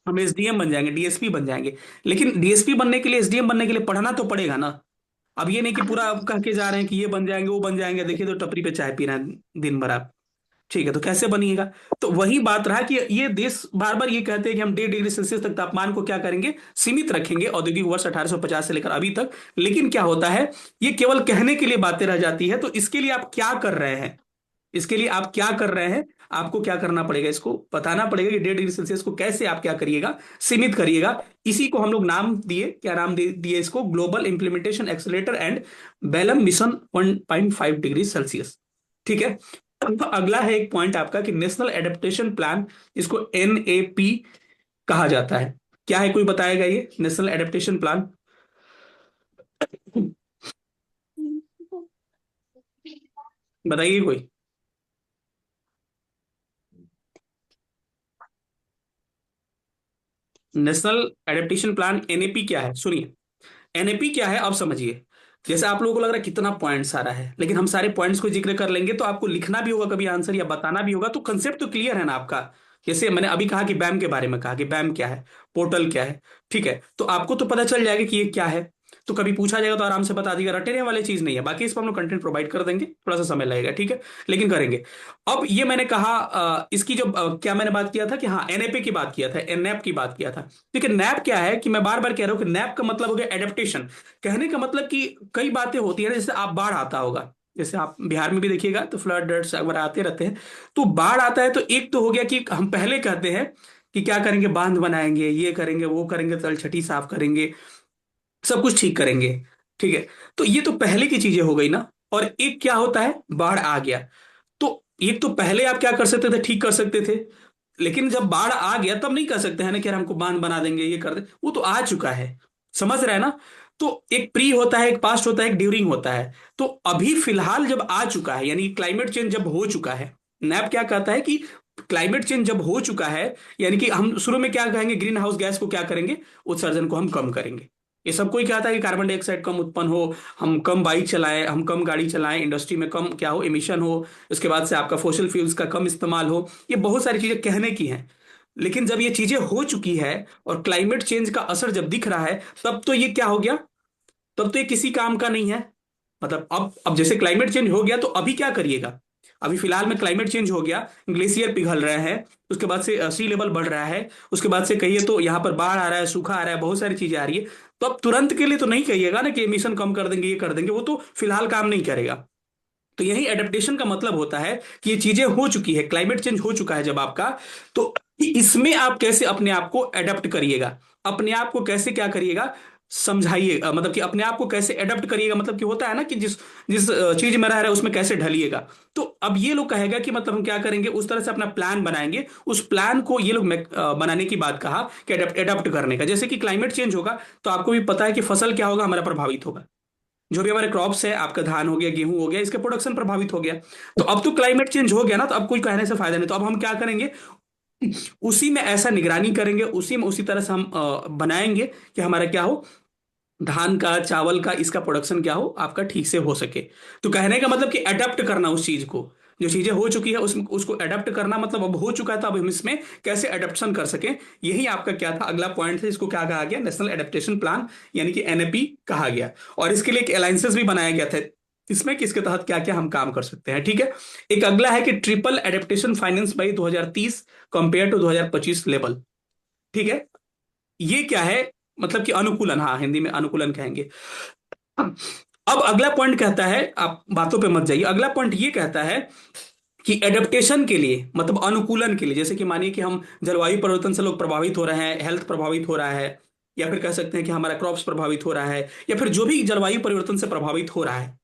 हम एसडीएम बन जाएंगे, डीएसपी बन जाएंगे, लेकिन डीएसपी बनने के लिए, एसडीएम बनने के लिए पढ़ना तो पड़ेगा ना। अब ये नहीं कि पूरा आप कह के जा रहे हैं कि ये बन जाएंगे वो बन जाएंगे, देखिए तो टपरी पे चाय पी रहे हैं दिन भर आप। ठीक है, तो कैसे बनिएगा? तो वही बात रहा कि ये देश बार बार ये कहते हैं कि हम 1.5 डिग्री सेल्सियस तक तापमान को क्या करेंगे, सीमित रखेंगे औद्योगिक वर्ष 1850 से लेकर अभी तक। लेकिन क्या होता है, ये केवल कहने के लिए बातें रह जाती है। तो इसके लिए आप क्या कर रहे हैं, इसके लिए आप क्या कर रहे हैं, आपको क्या करना पड़ेगा, इसको बताना पड़ेगा कि 1.5 डिग्री सेल्सियस को कैसे आप क्या करिएगा, सीमित करिएगा। इसी को हम लोग नाम दिए, क्या नाम दिए इसको, global implementation accelerator and Belem mission 1.5 degree Celsius. ठीक है, अब अगला है एक पॉइंट आपका कि नेशनल एडेप्टेशन प्लान, इसको एनएपी कहा जाता है। क्या है, कोई बताएगा ये नेशनल एडेप्टेशन प्लान? बताइए कोई। नेशनल एडेप्टेशन प्लान एनएपी क्या है, सुनिए। एनएपी क्या है अब समझिए। जैसे आप लोगों को लग रहा है कितना पॉइंट सारा है, लेकिन हम सारे पॉइंट्स को जिक्र कर लेंगे तो आपको लिखना भी होगा कभी आंसर या बताना भी होगा, तो कंसेप्ट तो क्लियर है ना आपका। जैसे मैंने अभी कहा कि बैम के बारे में कहा कि बैम क्या है, पोर्टल क्या है, ठीक है, तो आपको तो पता चल जाएगा कि ये क्या है। तो कभी पूछा जाएगा तो आराम से बता दीजिएगा, रटने वाली चीज नहीं है। बाकी इस पर हम लोग कंटेंट प्रोवाइड कर देंगे, थोड़ा सा समय लगेगा, ठीक है, लेकिन करेंगे। अब ये मैंने कहा इसकी जो क्या मैंने बात किया था कि हाँ एनएपी की बात किया था, एनएप की बात किया था। देखिए नैप क्या है, कि मैं बार बार कह रहा हूं कि नैप का मतलब हो गया एडेप्टेशन। कहने का मतलब कि कई बातें होती है ना, जैसे आप बाढ़ आता होगा, जैसे आप बिहार में भी देखिएगा तो फ्लड्स वगैरह आते रहते हैं। तो बाढ़ आता है तो एक तो हो गया कि हम पहले कहते हैं कि क्या करेंगे, बांध बनाएंगे, ये करेंगे, वो करेंगे, तलछटी साफ करेंगे, सब कुछ ठीक करेंगे। ठीक है, तो ये तो पहले की चीजें हो गई ना। और एक क्या होता है, बाढ़ आ गया तो एक तो पहले आप क्या कर सकते थे, ठीक कर सकते थे, लेकिन जब बाढ़ आ गया तब नहीं कर सकते हैं ना कि यार हमको बांध बना देंगे, ये कर दे, वो तो आ चुका है, समझ रहे हैं ना। तो एक प्री होता है, एक पास्ट होता है, एक ड्यूरिंग होता है। तो अभी फिलहाल जब आ चुका है, यानी क्लाइमेट चेंज जब हो चुका है, नैप क्या कहता है कि क्लाइमेट चेंज जब हो चुका है, यानी कि हम शुरू में क्या कहेंगे, ग्रीन हाउस गैस को क्या करेंगे, उत्सर्जन को हम कम करेंगे। ये सब कोई कहता है कि कार्बन डाइऑक्साइड कम उत्पन्न हो, हम कम बाइक चलाएं, हम कम गाड़ी चलाएं, इंडस्ट्री में कम क्या हो, एमिशन हो, उसके बाद से आपका फॉसिल फ्यूल्स का कम इस्तेमाल हो। ये बहुत सारी चीजें कहने की हैं, लेकिन जब ये चीजें हो चुकी है और क्लाइमेट चेंज का असर जब दिख रहा है, तब तो ये क्या हो गया, तब तो ये किसी काम का नहीं है। मतलब अब जैसे क्लाइमेट चेंज हो गया तो अभी क्या करिएगा, अभी फिलहाल में क्लाइमेट चेंज हो गया, ग्लेशियर पिघल रहे हैं, उसके बाद से सी लेवल बढ़ रहा है, उसके बाद से कहिए तो यहाँ पर बाढ़ आ रहा है, सूखा आ रहा है, बहुत सारी चीजें आ रही है। तो अब तुरंत के लिए तो नहीं कहिएगा ना कि एमिशन कम कर देंगे, ये कर देंगे, वो तो फिलहाल काम नहीं करेगा। तो यही एडेप्टेशन का मतलब होता है कि ये चीजें हो चुकी है, क्लाइमेट चेंज हो चुका है जब आपका, तो इसमें आप कैसे अपने आप को एडेप्ट करिएगा, अपने आप को कैसे क्या करिएगा समझाइए, मतलब कि अपने आप को कैसे एडेप्ट करिएगा, मतलब कि होता है ना कि जिस जिस चीज में रह रहा है उसमें कैसे ढलिएगा। तो अब ये लोग कहेगा कि मतलब हम क्या करेंगे, उस तरह से अपना प्लान बनाएंगे, उस प्लान को ये लोग बनाने की बात कहा कि एडेप्ट करने का। जैसे कि क्लाइमेट चेंज होगा तो आपको भी पता है कि फसल क्या होगा, हमारा प्रभावित होगा, जो भी हमारे क्रॉप्स है, आपका धान हो गया, गेहूं हो गया, इसका प्रोडक्शन प्रभावित हो गया। तो अब तो क्लाइमेट चेंज हो गया ना, तो अब कोई कहने से फायदा नहीं। तो अब हम क्या करेंगे, उसी में ऐसा निगरानी करेंगे, उसी में उसी तरह से हम बनाएंगे कि हमारा क्या हो, धान का, चावल का, इसका प्रोडक्शन क्या हो, आपका ठीक से हो सके। तो कहने का मतलब कि अडेप्ट करना उस चीज को, जो चीजें हो चुकी है उसमें उसको अडेप्ट करना, मतलब अब हो चुका है तो अब हम इसमें कैसे अडेप्शन कर सकें, यही आपका क्या था अगला पॉइंट था। इसको क्या कहा गया, नेशनल एडेप्टेशन प्लान यानी कि एनएपी कहा गया। और इसके लिए एक अलायंसेस भी बनाया गया था इसमें, कि इसके तहत क्या क्या हम काम कर सकते हैं। ठीक है, एक अगला है कि triple adaptation finance by 2030 compare to 2025 level. ठीक है, ये क्या है, मतलब कि अनुकूलन, हाँ हिंदी में अनुकूलन कहेंगे। अब अगला पॉइंट कहता है, आप बातों पे मत जाइए, अगला पॉइंट ये कहता है कि एडेप्टेशन के लिए, मतलब अनुकूलन के लिए, जैसे कि मानिए कि हम जलवायु परिवर्तन से लोग प्रभावित हो रहे हैं, हेल्थ प्रभावित हो रहा है, या फिर कह सकते हैं कि हमारा क्रॉप्स प्रभावित हो रहा है, या फिर जो भी जलवायु परिवर्तन से प्रभावित हो रहा है,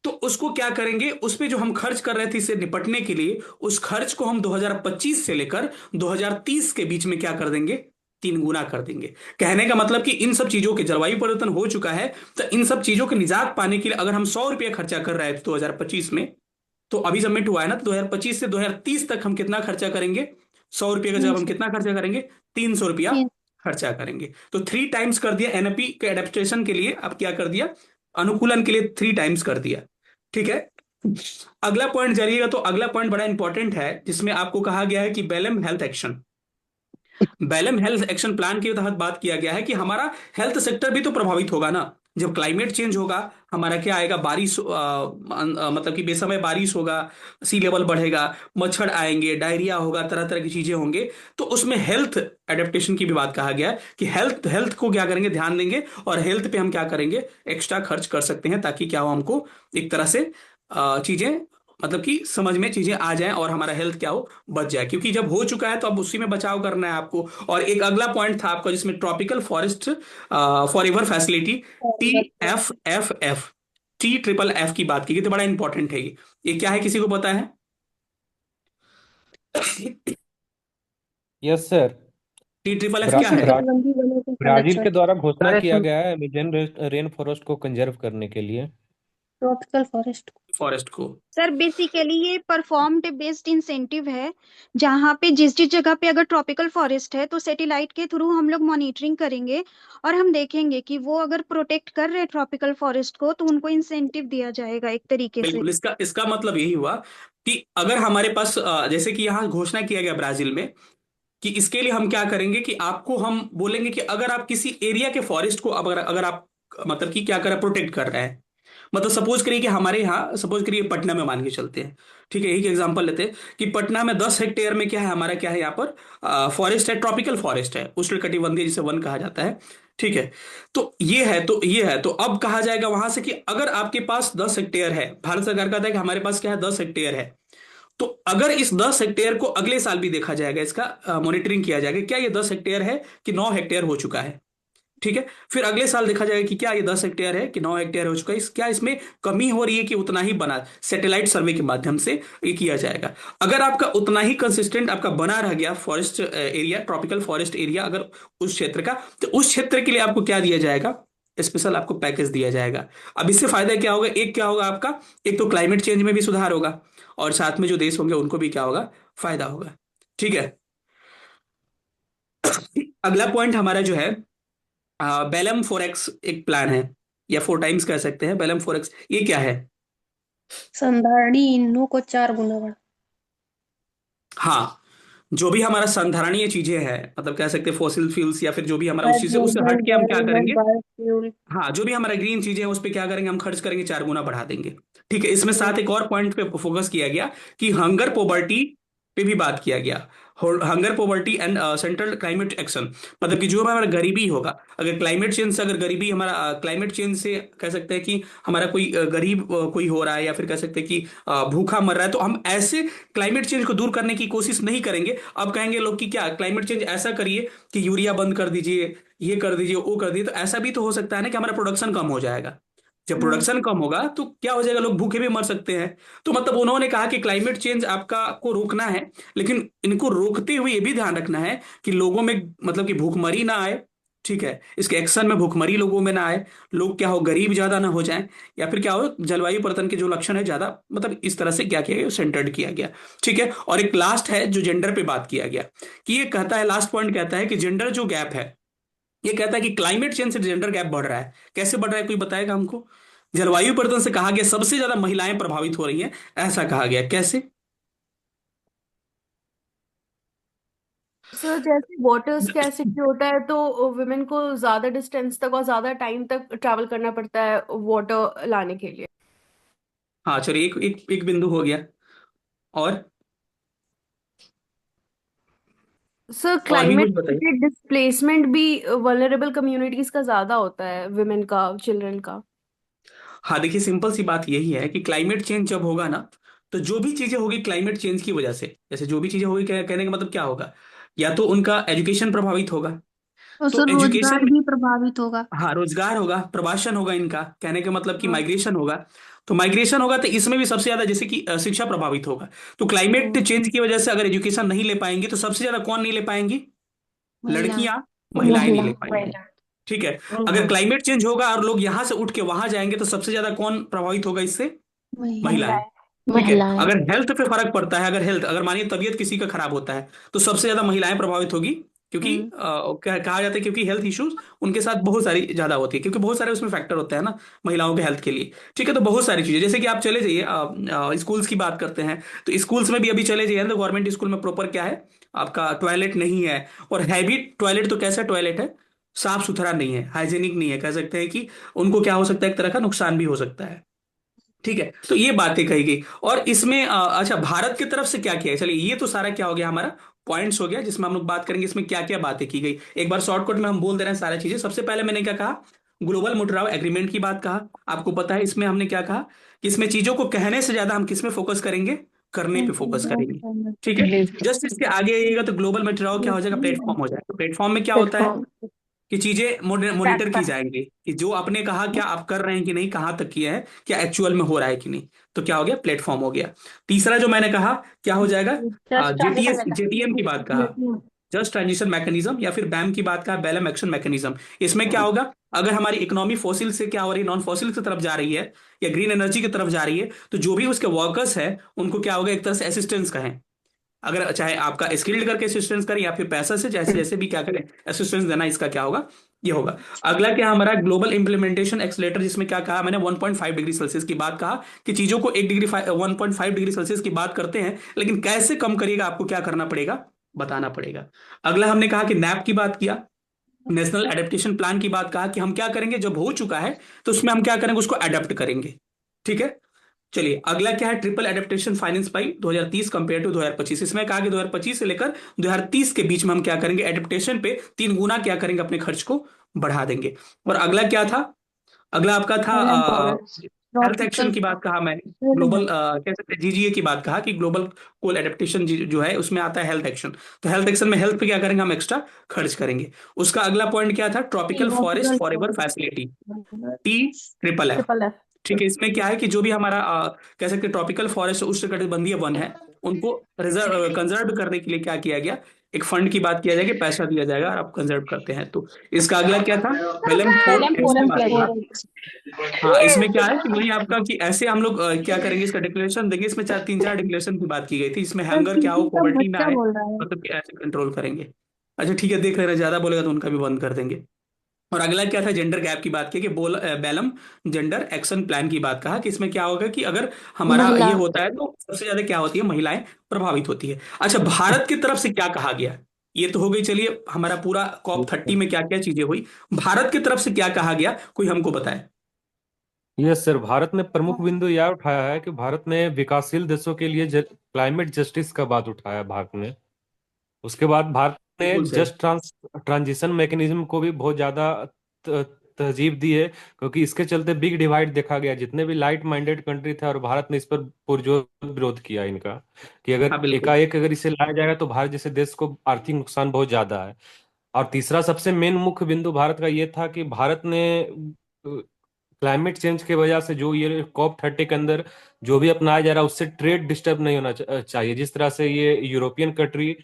तो उसको क्या करेंगे, उस पे जो हम खर्च कर रहे थे इससे निपटने के लिए, उस खर्च को हम 2025 से लेकर 2030 के बीच में क्या कर देंगे, 3 गुना कर देंगे। कहने का मतलब कि इन सब चीजों के, जलवायु परिवर्तन हो चुका है तो इन सब चीजों के निजात पाने के लिए अगर हम 100 रुपया खर्चा कर रहे थे 2025 में, तो अभी सबमिट हुआ है ना, तो 2025 से 2030 तक हम कितना खर्चा करेंगे, 100 रुपये का जब हम कितना खर्चा करेंगे, 300 रुपया खर्चा करेंगे। तो 3 टाइम्स कर दिया, एनएपी के एडेप्टेशन के लिए अब क्या कर दिया, अनुकूलन के लिए 3 टाइम्स कर दिया। ठीक है, अगला पॉइंट जानिएगा, तो अगला पॉइंट बड़ा इंपॉर्टेंट है, जिसमें आपको कहा गया है कि Belem health action, Belem health action plan के तहत बात किया गया है कि हमारा हेल्थ सेक्टर भी तो प्रभावित होगा ना। जब क्लाइमेट चेंज होगा, हमारा क्या आएगा, बारिश, मतलब कि बेसमय बारिश होगा, सी लेवल बढ़ेगा, मच्छर आएंगे, डायरिया होगा, तरह तरह की चीजें होंगे, तो उसमें हेल्थ एडेप्टेशन की भी बात कहा गया है कि हेल्थ को क्या करेंगे, ध्यान देंगे, और हेल्थ पे हम क्या करेंगे, एक्स्ट्रा खर्च कर सकते हैं, ताकि क्या हो, हमको एक तरह से चीजें, मतलब कि समझ में चीजें आ जाएं और हमारा हेल्थ क्या हो, बच जाए, क्योंकि जब हो चुका है तो अब उसी में बचाव करना है आपको। और एक अगला पॉइंट था आपका जिसमें tropical forest forever facility, TFFF, TFFF की बात की गई, तो बड़ा इंपॉर्टेंट है ये क्या है, किसी को पता है? Yes sir. TFFF क्या है? ब्राजील के द्वारा घोषणा किया गया है अमेजन रेन फॉरेस्ट को कंजर्व करने के लिए। ट्रॉपिकल फॉरेस्ट को सर बेसिकली ये परफॉर्म्ड बेस्ड इंसेंटिव है, जहाँ पे जिस जिस जगह पे अगर ट्रॉपिकल फॉरेस्ट है तो सैटेलाइट के थ्रू हम लोग मॉनिटरिंग करेंगे और हम देखेंगे कि वो अगर प्रोटेक्ट कर रहे हैं ट्रॉपिकल फॉरेस्ट को तो उनको इंसेंटिव दिया जाएगा एक तरीके से। बिल्कुल, इसका मतलब यही हुआ कि अगर हमारे पास जैसे कि यहाँ घोषणा किया गया ब्राजील में कि इसके लिए हम क्या करेंगे कि आपको हम बोलेंगे कि अगर आप किसी एरिया के फॉरेस्ट को अगर आप मतलब कि क्या करें, प्रोटेक्ट कर रहे हैं, मतलब सपोज करिए कि हमारे यहाँ, सपोज करिए पटना में मान के चलते हैं, ठीक है, यही एग्जांपल लेते हैं कि पटना में 10 हेक्टेयर में क्या है, हमारा क्या है यहाँ पर फॉरेस्ट है, ट्रॉपिकल फॉरेस्ट है, उष्णकटिबंधीय जिसे वन कहा जाता है। ठीक है, तो ये है तो अब कहा जाएगा वहां से कि अगर आपके पास 10 हेक्टेयर है, भारत सरकार कहता है कि हमारे पास क्या है, 10 हेक्टेयर है, तो अगर इस 10 हेक्टेयर को अगले साल भी देखा जाएगा, इसका मॉनिटरिंग किया जाएगा, क्या ये 10 हेक्टेयर है कि 9 हेक्टेयर हो चुका है। ठीक है, फिर अगले साल देखा जाएगा कि क्या ये 10 हेक्टेयर है कि 9 हेक्टेयर हो चुका है, क्या इसमें कमी हो रही है कि उतना ही बना, सैटेलाइट सर्वे के माध्यम से ये किया जाएगा। अगर आपका उतना ही कंसिस्टेंट आपका बना रह गया forest area, tropical forest area अगर उस क्षेत्र का, तो उस क्षेत्र के लिए आपको क्या दिया जाएगा, स्पेशल आपको पैकेज दिया जाएगा। अब इससे फायदा क्या होगा, एक क्या होगा आपका, एक तो क्लाइमेट चेंज में भी सुधार होगा और साथ में जो देश होंगे उनको भी क्या होगा, फायदा होगा। ठीक है, अगला पॉइंट हमारा जो है बेलम 4X एक प्लान है, या 4 टाइम्स कह सकते हैं, बेलम 4X ये क्या है? संधारणी ईंधनों को 4 गुना बढ़ा। हाँ, जो भी हमारा संधारणीय चीजें हैं, मतलब कह सकते हैं फॉसिल फ्यूल्स या फिर जो भी हमारा उस चीज से उससे हट के हम क्या करेंगे, हाँ जो भी हमारा ग्रीन चीजें हैं उस पर क्या करेंगे, हम खर्च करेंगे, 4 गुना बढ़ा देंगे। ठीक है, इसमें साथ एक और पॉइंट पे फोकस किया गया कि हंगर पॉवर्टी पे भी बात किया गया। Hunger poverty and central climate action, मतलब कि जो हमारा गरीबी होगा, अगर क्लाइमेट चेंज से, अगर गरीबी हमारा क्लाइमेट चेंज से कह सकते हैं कि हमारा कोई गरीब कोई हो रहा है, या फिर कह सकते हैं कि भूखा मर रहा है, तो हम ऐसे क्लाइमेट चेंज को दूर करने की कोशिश नहीं करेंगे। अब कहेंगे लोग कि क्या क्लाइमेट चेंज ऐसा करिए कि यूरिया बंद कर दीजिए, ये कर दीजिए, वो कर दीजिए, तो ऐसा भी तो हो सकता है ना कि हमारा प्रोडक्शन कम हो जाएगा। जब प्रोडक्शन कम होगा तो क्या हो जाएगा, लोग भूखे भी मर सकते हैं। तो मतलब उन्होंने कहा कि क्लाइमेट चेंज आपका को रोकना है, लेकिन इनको रोकते हुए ये भी ध्यान रखना है कि लोगों में मतलब कि भूखमरी ना आए। ठीक है, इसके एक्शन में भूखमरी लोगों में ना आए, लोग क्या हो, गरीब ज्यादा ना हो जाएं, या फिर क्या हो, जलवायु परिवर्तन के जो लक्षण है ज्यादा, मतलब इस तरह से क्या किया गया, सेंटर्ड किया गया। ठीक है, और एक लास्ट है जो जेंडर पे बात किया गया, कि ये कहता है, लास्ट पॉइंट कहता है कि जेंडर जो गैप है, ये कहता है कि क्लाइमेट चेंज से जेंडर गैप बढ़ रहा है। कैसे बढ़ रहा है, कोई बताएगा हमको? जलवायु परिवर्तन से कहा गया सबसे ज्यादा महिलाएं प्रभावित हो रही हैं, ऐसा कहा गया, कैसे? सर जैसे वाटर स्कैर्सिटी होता है तो वुमेन को ज्यादा डिस्टेंस तक और ज्यादा टाइम तक ट्रैवल करना पड़ता है वाटर लाने के लिए। हाँ चलिए, एक एक एक बिंदु हो गया। और सर और भी क्लाइमेट कुछ बताइए। के डिस्प्लेसमेंट भी वल्नरेबल कम्युनिटीज का ज्यादा होता है, वुमेन का, चिल्ड्रन का। हाँ देखिए, सिंपल सी बात यही है कि क्लाइमेट चेंज जब होगा ना, तो जो भी चीजें होगी क्लाइमेट चेंज की वजह से, जैसे जो भी चीजें होगी, कहने का मतलब क्या होगा, या तो उनका एजुकेशन प्रभावित होगा, तो तो सर रोजगार एजुकेशन, भी प्रभावित होगा। हाँ रोजगार होगा, प्रवासन होगा, इनका कहने का मतलब कि हाँ। माइग्रेशन होगा। तो माइग्रेशन होगा तो इसमें भी सबसे ज्यादा, जैसे कि शिक्षा प्रभावित होगा। तो क्लाइमेट चेंज की वजह से अगर एजुकेशन नहीं ले पाएंगी, तो सबसे ज्यादा कौन नहीं ले पाएंगी? महिला। लड़कियां, महिलाएं नहीं ले पाएंगी। महिला। ठीक है, अगर क्लाइमेट चेंज होगा और लोग यहां से उठ के वहां जाएंगे, तो सबसे ज्यादा कौन प्रभावित होगा इससे? महिलाएं। महिलाएं। ठीक है, महिलाएं। अगर हेल्थ पे फर्क पड़ता है, अगर मानिए तबीयत किसी का खराब होता है, तो सबसे ज्यादा महिलाएं प्रभावित होगी, क्योंकि कहा जाता है क्योंकि हेल्थ इश्यूज उनके साथ बहुत सारी ज्यादा होती है, क्योंकि बहुत सारे उसमें फैक्टर होते हैं ना महिलाओं के हेल्थ के लिए। ठीक है, तो बहुत सारी चीजें, जैसे कि आप चले जाइए, स्कूल्स की बात करते हैं, तो स्कूल्स में भी अभी चले जाइए तो गवर्नमेंट स्कूल में प्रॉपर क्या है, आपका टॉयलेट नहीं है। और हैवी टॉयलेट तो कैसा टॉयलेट है, साफ सुथरा नहीं है, हाइजेनिक नहीं है, कह सकते हैं कि उनको क्या हो सकता है, एक तरह का नुकसान भी हो सकता है। ठीक है, तो ये बातें कही गई। और इसमें अच्छा, भारत की तरफ से क्या किया है, चलिए ये तो सारा क्या हो गया, हमारा पॉइंट्स हो गया, जिसमें हम लोग बात करेंगे इसमें क्या क्या बातें की गई। एक बार शॉर्टकट में हम बोल दे रहे हैं सारी चीजें। सबसे पहले मैंने क्या कहा, ग्लोबल मुद्रा एग्रीमेंट की बात कहा। आपको पता है इसमें हमने क्या कहा, कि इसमें चीजों को कहने से ज्यादा हम किस में फोकस करेंगे, करने पे फोकस करेंगे। ठीक है, जस्ट इसके आगे आइएगा तो ग्लोबल मुद्रा क्या हो जाएगा, प्लेटफॉर्म हो जाएगा। प्लेटफॉर्म में क्या होता है प्लेटफॉर्म। कि चीजें मॉनिटर की जाएंगी, कि जो आपने कहा क्या आप कर रहे हैं कि नहीं, कहाँ तक किया है, क्या एक्चुअल में हो रहा है कि नहीं। तो क्या हो गया, प्लेटफॉर्म हो गया। तीसरा जो मैंने कहा क्या हो जाएगा, जस्ट जेटीएस जेटीएम की बात कहा, जस्ट ट्रांजिशन मैकेनिज्म, या फिर बैम की बात कहा, बैलम एक्शन मैकेनिज्म। इसमें क्या होगा, अगर हमारी इकोनॉमी फॉसिल से क्या हो रही है, नॉन फॉसिल की तरफ जा रही है, या ग्रीन एनर्जी की तरफ जा रही है, तो जो भी उसके वर्कर्स है उनको क्या होगा, एक तरह से असिस्टेंस कहें, अगर चाहे आपका स्किल्ड करके असिस्टेंस करें, या फिर पैसा से, जैसे जैसे भी क्या करें असिस्टेंस देना, इसका क्या होगा, ये होगा। अगला क्या हमारा, ग्लोबल इंप्लीमेंटेशन एक्सलेटर, जिसमें क्या कहा मैंने, 1.5 डिग्री सेल्सियस की बात कहा, कि चीजों को 1.5 डिग्री सेल्सियस की बात करते हैं, लेकिन कैसे कम करिएगा, आपको क्या करना पड़ेगा, बताना पड़ेगा। अगला हमने कहा कि नैप की बात किया, नेशनल एडेप्टेशन प्लान की बात कहा, कि हम क्या करेंगे जब हो चुका है, तो उसमें हम क्या करेंगे, उसको अडेप्ट करेंगे। ठीक है, चलिए अगला क्या है, triple adaptation finance by 2030 compare to 2025। इसमें कहा कि 2025 से लेकर 2030 के बीच में हम क्या करेंगे, एडेप्टेशन पे 3 गुना क्या करेंगे, अपने खर्च को बढ़ा देंगे। और अगला क्या था, अगला आपका था हेल्थ एक्शन की बात कहा मैंने, ग्लोबल कह सकते हैं जीजीए की बात कहा, कि ग्लोबल कोल एडेप्टेशन जो है उसमें आता है हेल्थ एक्शन। तो हेल्थ एक्शन में हेल्थ पे क्या करेंगे, हम एक्स्ट्रा खर्च करेंगे। उसका अगला पॉइंट क्या था, tropical forest forever facility, TFF। Triple F. ठीक है, इसमें क्या है कि जो भी हमारा कह सकते हैं ट्रॉपिकल फॉरेस्ट उष्णकटिबंधीय वन है, उनको रिजर्व कंजर्व करने के लिए क्या किया गया, एक फंड की बात किया जाएगा, पैसा दिया जाएगा और आप कंजर्व करते हैं। तो इसका अगला क्या था, बेलम फोर्ट की बात कहा। हाँ, इसमें क्या है कि वही आपका कि ऐसे हम लोग क्या करेंगे, इसका डिक्लेरेशन देंगे। इसमें 3-4 डिक्लेरेशन की बात की गई थी, इसमें हैंगर क्या हो, पॉवर्टी ना आए, मतलब कि ऐसे कंट्रोल करेंगे। अच्छा ठीक है, देख रहे हैं, ज्यादा बोलेगा तो उनका भी बंद कर देंगे। और अगला क्या था, जेंडर गैप की बात की, कि बेलम जेंडर एक्शन प्लान की बात कहा, कि इसमें क्या होगा कि अगर हमारा महिला। ये होता है तो सबसे ज्यादा क्या होती है, महिलाएं प्रभावित होती है। अच्छा, भारत की तरफ से क्या कहा गया, ये तो हो गई। चलिए हमारा पूरा COP30 में क्या क्या चीजें हुई, भारत की तरफ से क्या कहा गया, कोई हमको बताए। यस सर, भारत ने प्रमुख बिंदु यह उठाया है कि भारत ने विकासशील देशों के लिए क्लाइमेट जस्टिस का बात उठाया भारत ने। उसके बाद भारत ने बिल्कुल सर। जस्ट ट्रांजिशन मैकेनिज्म को भी बहुत ज्यादा तरजीह दी है, क्योंकि इसके चलते बिग डिवाइड देखा गया। जितने भी लाइट माइंडेड कंट्री थे और भारत ने इस पर पुरजोर विरोध किया इनका, कि अगर हाँ बिल्कुल। एकाएक अगर इसे लाया जाएगा तो भारत जैसे देश को आर्थिक नुकसान बहुत ज्यादा है। और तीसरा सबसे मेन मुख्य बिंदु भारत का ये था कि भारत ने क्लाइमेट चेंज की वजह से जो ये COP30 के अंदर जो भी अपनाया जा रहा है उससे ट्रेड डिस्टर्ब नहीं होना चाहिए। जिस तरह से ये यूरोपियन कंट्री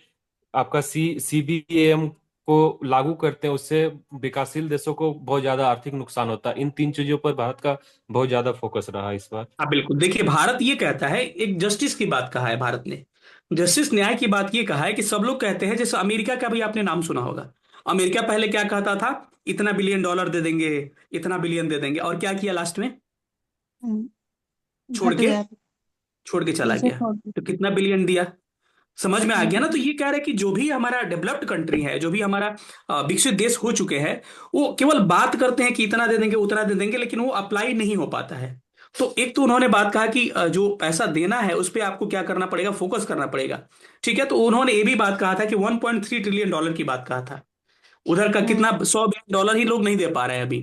आपका CBAM को लागू करते हैं, उससे विकासशील देशों को बहुत ज्यादा आर्थिक नुकसान होता है। इन तीन चीजों पर भारत का बहुत ज्यादा फोकस रहा इस बार। हाँ बिल्कुल, देखिए भारत ये कहता है, एक जस्टिस की बात कहा है भारत ने, जस्टिस न्याय की बात ये कहा है कि सब लोग कहते हैं, जैसे अमेरिका का भी आपने नाम सुना होगा। अमेरिका पहले क्या कहता था, इतना बिलियन डॉलर दे देंगे, इतना बिलियन दे देंगे, और क्या किया लास्ट में, छोड़ घट के गया छोड़ के चला ऐसे गया। छोड़ दी। तो कितना बिलियन दिया, समझ में आ गया ना। तो ये कह रहे हैं कि जो भी हमारा डेवलप्ड कंट्री है, जो भी हमारा विकसित देश हो चुके हैं, वो केवल बात करते हैं कि इतना दे देंगे उतना दे देंगे, लेकिन वो अप्लाई नहीं हो पाता है। तो एक तो उन्होंने बात कहा कि जो पैसा देना है उस पर आपको क्या करना पड़ेगा, फोकस करना पड़ेगा। ठीक है, तो उन्होंने ये भी बात कहा था कि 1.3 ट्रिलियन डॉलर की बात कहा था। उधर का कितना, 100 बिलियन डॉलर ही लोग नहीं दे पा रहे हैं अभी।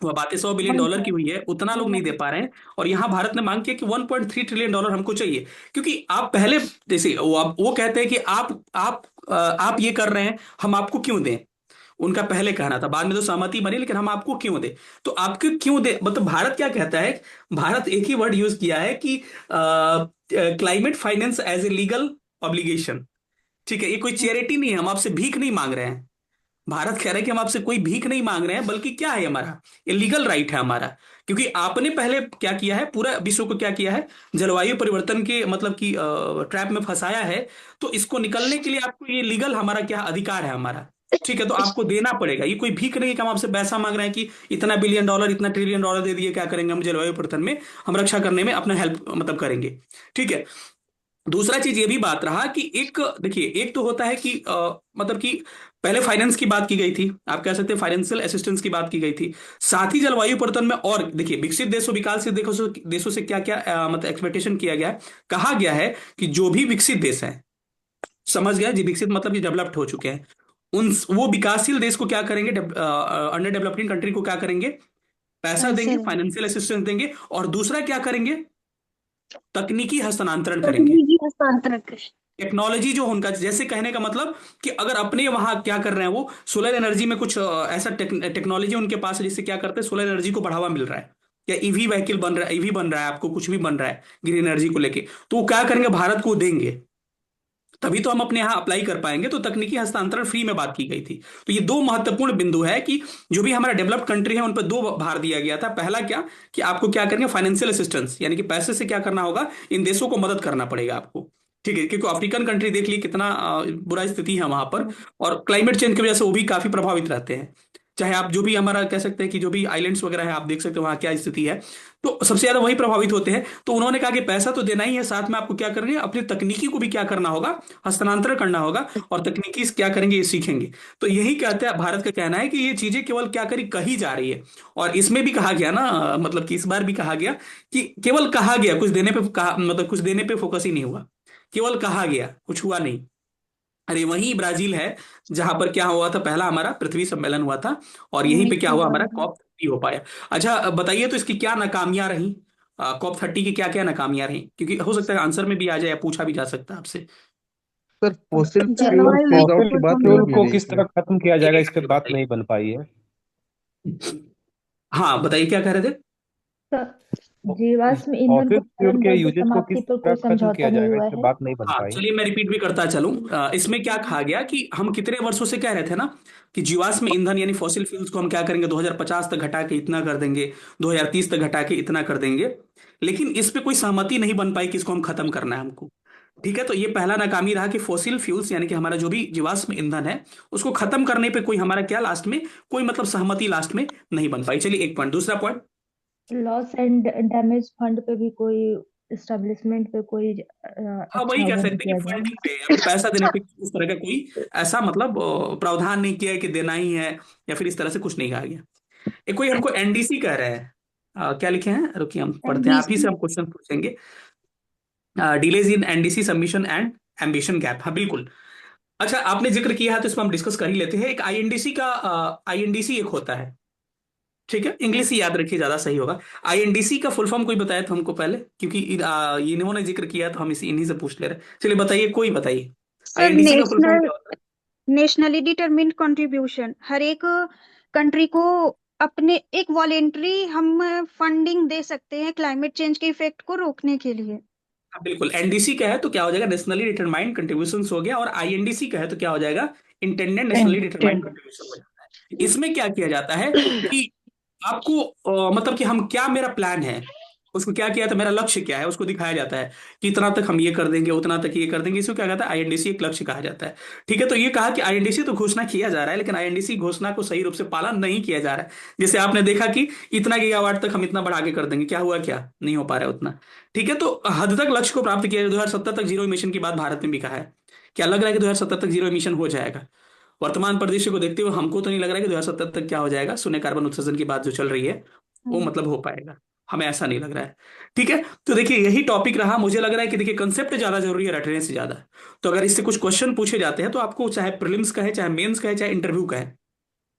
वह बातें 100 बिलियन डॉलर की हुई है, उतना लोग नहीं दे पा रहे हैं। और यहाँ भारत ने मांग किया कि 1.3 ट्रिलियन डॉलर हमको चाहिए, क्योंकि आप पहले, जैसे वो कहते हैं कि आप ये कर रहे हैं, हम आपको क्यों दें। उनका पहले कहना था, बाद में तो सहमति बनी, लेकिन हम आपको क्यों दें। तो आपको क्यों दे, मतलब भारत क्या कहता है, भारत एक ही वर्ड यूज किया है कि climate finance as a legal obligation. ठीक है, ये कोई चैरिटी नहीं है, हम आपसे भीख नहीं मांग रहे हैं। भारत कह रहा है कि हम आपसे कोई भीख नहीं मांग रहे हैं, बल्कि क्या है, हमारा ये लीगल राइट है हमारा। क्योंकि आपने पहले क्या किया है, पूरा विश्व को क्या किया है, जलवायु परिवर्तन के मतलब कि ट्रैप में फंसाया है। तो इसको निकलने के लिए आपको ये लीगल हमारा क्या अधिकार है हमारा। ठीक है, तो आपको देना पड़ेगा, ये कोई भीख नहीं है कि हम आपसे पैसा मांग रहे हैं कि इतना बिलियन डॉलर इतना ट्रिलियन डॉलर दे दिए, क्या करेंगे हम जलवायु परिवर्तन में, हम रक्षा करने में अपना हेल्प मतलब करेंगे। ठीक है, दूसरा चीज ये भी बात रहा कि एक, देखिए एक तो होता है कि मतलब कि पहले फाइनेंस की बात की गई थी, आप कह सकते हैं फाइनेंशियल असिस्टेंस की बात की गई थी। साथ ही जलवायु परिवर्तन में, और देखिए विकसित देशों विकासशील देशों से क्या क्या मतलब एक्सपेक्टेशन किया गया है, कहा गया है कि जो भी विकसित देश है, समझ गया जी, विकसित मतलब कि डेवलप्ड हो चुके हैं, उन वो विकासशील देश को क्या करेंगे, अंडर डेवलपिंग कंट्री को क्या करेंगे, पैसा पैसे देंगे, देंगे। फाइनेंशियल असिस्टेंस देंगे, और दूसरा क्या करेंगे, तकनीकी हस्तांतरण करेंगे। तकनीकी हस्तांतरण टेक्नोलॉजी जो उनका, जैसे कहने का मतलब कि अगर अपने वहां क्या कर रहे हैं, वो सोलर एनर्जी में कुछ ऐसा टेक्नोलॉजी उनके पास है जिससे क्या करते हैं, सोलर एनर्जी को बढ़ावा मिल रहा है, या ईवी व्हीकल बन रहा है, ईवी बन रहा है, आपको कुछ भी बन रहा है ग्रीन एनर्जी को लेके, तो वो क्या करेंगे, भारत को देंगे, तभी तो हम अपने यहाँ अप्लाई कर पाएंगे। तो तकनीकी हस्तांतरण फ्री में बात की गई थी। तो ये दो महत्वपूर्ण बिंदु है कि जो भी हमारा डेवलप्ड कंट्री है उन पर दो भार दिया गया था। पहला क्या, कि आपको क्या करेंगे, फाइनेंशियल असिस्टेंस, यानी कि पैसे से क्या करना होगा, इन देशों को मदद करना पड़ेगा आपको। ठीक है, क्योंकि अफ्रीकन कंट्री देख ली कितना बुरा स्थिति है वहां पर, और क्लाइमेट चेंज की वजह से वो भी काफी प्रभावित रहते हैं। चाहे आप जो भी हमारा कह सकते हैं कि जो भी आइलैंड्स वगैरह है, आप देख सकते हो वहाँ क्या स्थिति है, तो सबसे ज्यादा वही प्रभावित होते हैं। तो उन्होंने कहा कि पैसा तो देना ही है, साथ में आपको क्या करना है, अपनी तकनीकी को भी क्या करना होगा, हस्तांतरण करना होगा, और तकनीकी क्या करेंगे, ये सीखेंगे। तो यही कहते हैं, भारत का कहना है कि ये चीजें केवल क्या करी, कही जा रही है। और इसमें भी कहा गया ना, मतलब कि इस बार भी कहा गया कि केवल कहा गया, कुछ देने पे कहा, मतलब कुछ देने पे फोकस ही नहीं हुआ, केवल कहा गया, कुछ हुआ नहीं। अरे वही ब्राजील है जहां पर क्या हुआ था, पहला हमारा पृथ्वी सम्मेलन हुआ था, और यहीं पे क्या हुआ, हमारा COP30 हो पाया। अच्छा बताइए, तो इसकी क्या नाकामियां रही, COP30 की क्या क्या नाकामियां रही, क्योंकि हो सकता है आंसर में भी आ जाए या पूछा भी जा सकता है आपसे। सर फॉसिल फ्यूल जलवायु फेज आउट फॉसिल की बात फ्यूल नहीं को की गई किस इसमें। तरह खत्म किया जाएगा, इस पे बात बताइए, नहीं बन पाई है। हाँ बताइए क्या कह रहे थे। जीवाश्म ईंधन फॉसिल को फ्यूल के चरणबद्ध यूजेस को किस समाप्ति पर तरह कोई खत्म समझौता किया नहीं जाएगा, हुआ इस पे है। बात नहीं बन हाँ पाई। चलिए, मैं रिपीट भी करता चलूं। इसमें क्या कहा गया कि हम कितने वर्षों से कह रहे थे ना कि जीवाश्म ईंधन यानी फॉसिल फ्यूल्स को हम क्या करेंगे, 2050 तक घटा के इतना कर देंगे, 2030 तक घटा के इतना कर देंगे, लेकिन इस पे कोई सहमति नहीं बन पाई कि इसको हम खत्म करना है हमको। ठीक है, तो ये पहला नाकामी रहा कि फॉसिल फ्यूल्स यानी कि हमारा जो भी जीवाश्म ईंधन है उसको खत्म करने पे कोई हमारा क्या लास्ट में कोई मतलब सहमति लास्ट में नहीं बन पाई। चलिए एक पॉइंट, दूसरा point, loss and damage fund पे भी कोई इस्टेब्लिशमेंट पे कोई हाँ वही अच्छा कह वो नहीं सकते हैं किया कि गया। फंडिंग पे या फिर पैसा देने पे इस तरह का कोई ऐसा मतलब प्रावधान नहीं किया है कि देना ही है, या फिर इस तरह से कुछ नहीं कहा गया। एक कोई हमको NDC कह रहे हैं, क्या लिखे हैं, रुकिए हम पढ़ते हैं, आप ही से NDC हम क्वेश्चन पूछेंगे। Delays in NDC submission and ambition gap, हाँ बिल्कुल। अच्छा, आपने जिक्र किया है तो इसमें हम डिस्कस कर ही लेते हैं। एक आईएनडीसी एक होता है, ठीक है, इंग्लिश ही याद रखिए, ज्यादा सही होगा। आईएनडीसी का फुल फॉर्म कोई बताया था हमको पहले, क्योंकि इन्होंने जिक्र किया तो हम इन्हीं से पूछ ले रहे हैं। चलिए बताइए, कोई बताइए सर आईएनडीसी का फुल फॉर्म क्या होता है। नेशनली डिटरमिन्ड कंट्रीब्यूशन, हर एक कंट्री को अपने एक वॉलेंट्री हम फंडिंग दे सकते हैं क्लाइमेट चेंज के इफेक्ट को रोकने के लिए। हाँ, बिल्कुल। एनडीसी का है तो क्या हो जाएगा, नेशनली डिटरमाइंड कंट्रीब्यूशन हो गया, और आईएनडीसी का है तो क्या हो जाएगा, इंटेंडेड नेशनली डिटरमाइंड कंट्रीब्यूशन हो जाता है। इसमें क्या किया जाता है कि आपको मतलब कि हम क्या, मेरा प्लान है, उसको क्या किया था, मेरा लक्ष्य क्या है, उसको दिखाया जाता है कि इतना तक हम ये कर देंगे, उतना तक ये कर देंगे। इसको क्या कहता है, आईएनडीसी एक लक्ष्य कहा जाता है। ठीक है, तो ये कहा कि आईएनडीसी तो घोषणा किया जा रहा है, लेकिन आईएनडीसी घोषणा को सही रूप से पालन नहीं किया जा रहा है। जैसे आपने देखा कि इतना गीगावाट तक हम इतना बढ़ा के कर देंगे, क्या हुआ, क्या नहीं हो पा रहा है उतना। ठीक है, तो हद तक लक्ष्य को प्राप्त किया, 2070 तक जीरो इमिशन की बात भारत ने भी कहा है। क्या लग रहा है कि 2070 तक जीरो इमिशन हो जाएगा? वर्तमान परिदृश्य को देखते हुए हमको तो नहीं लग रहा है कि 2070 तक क्या हो जाएगा, शून्य कार्बन उत्सर्जन की बात जो चल रही है वो मतलब हो पाएगा, हमें ऐसा नहीं लग रहा है। ठीक है, तो देखिए यही टॉपिक रहा। मुझे लग रहा है कि देखिए कंसेप्ट ज्यादा जरूरी है रेफरेंस से ज्यादा। तो अगर इससे कुछ क्वेश्चन पूछे जाते हैं तो आपको चाहे प्रीलिम्स का है, चाहे मेंस का है, चाहे इंटरव्यू का है।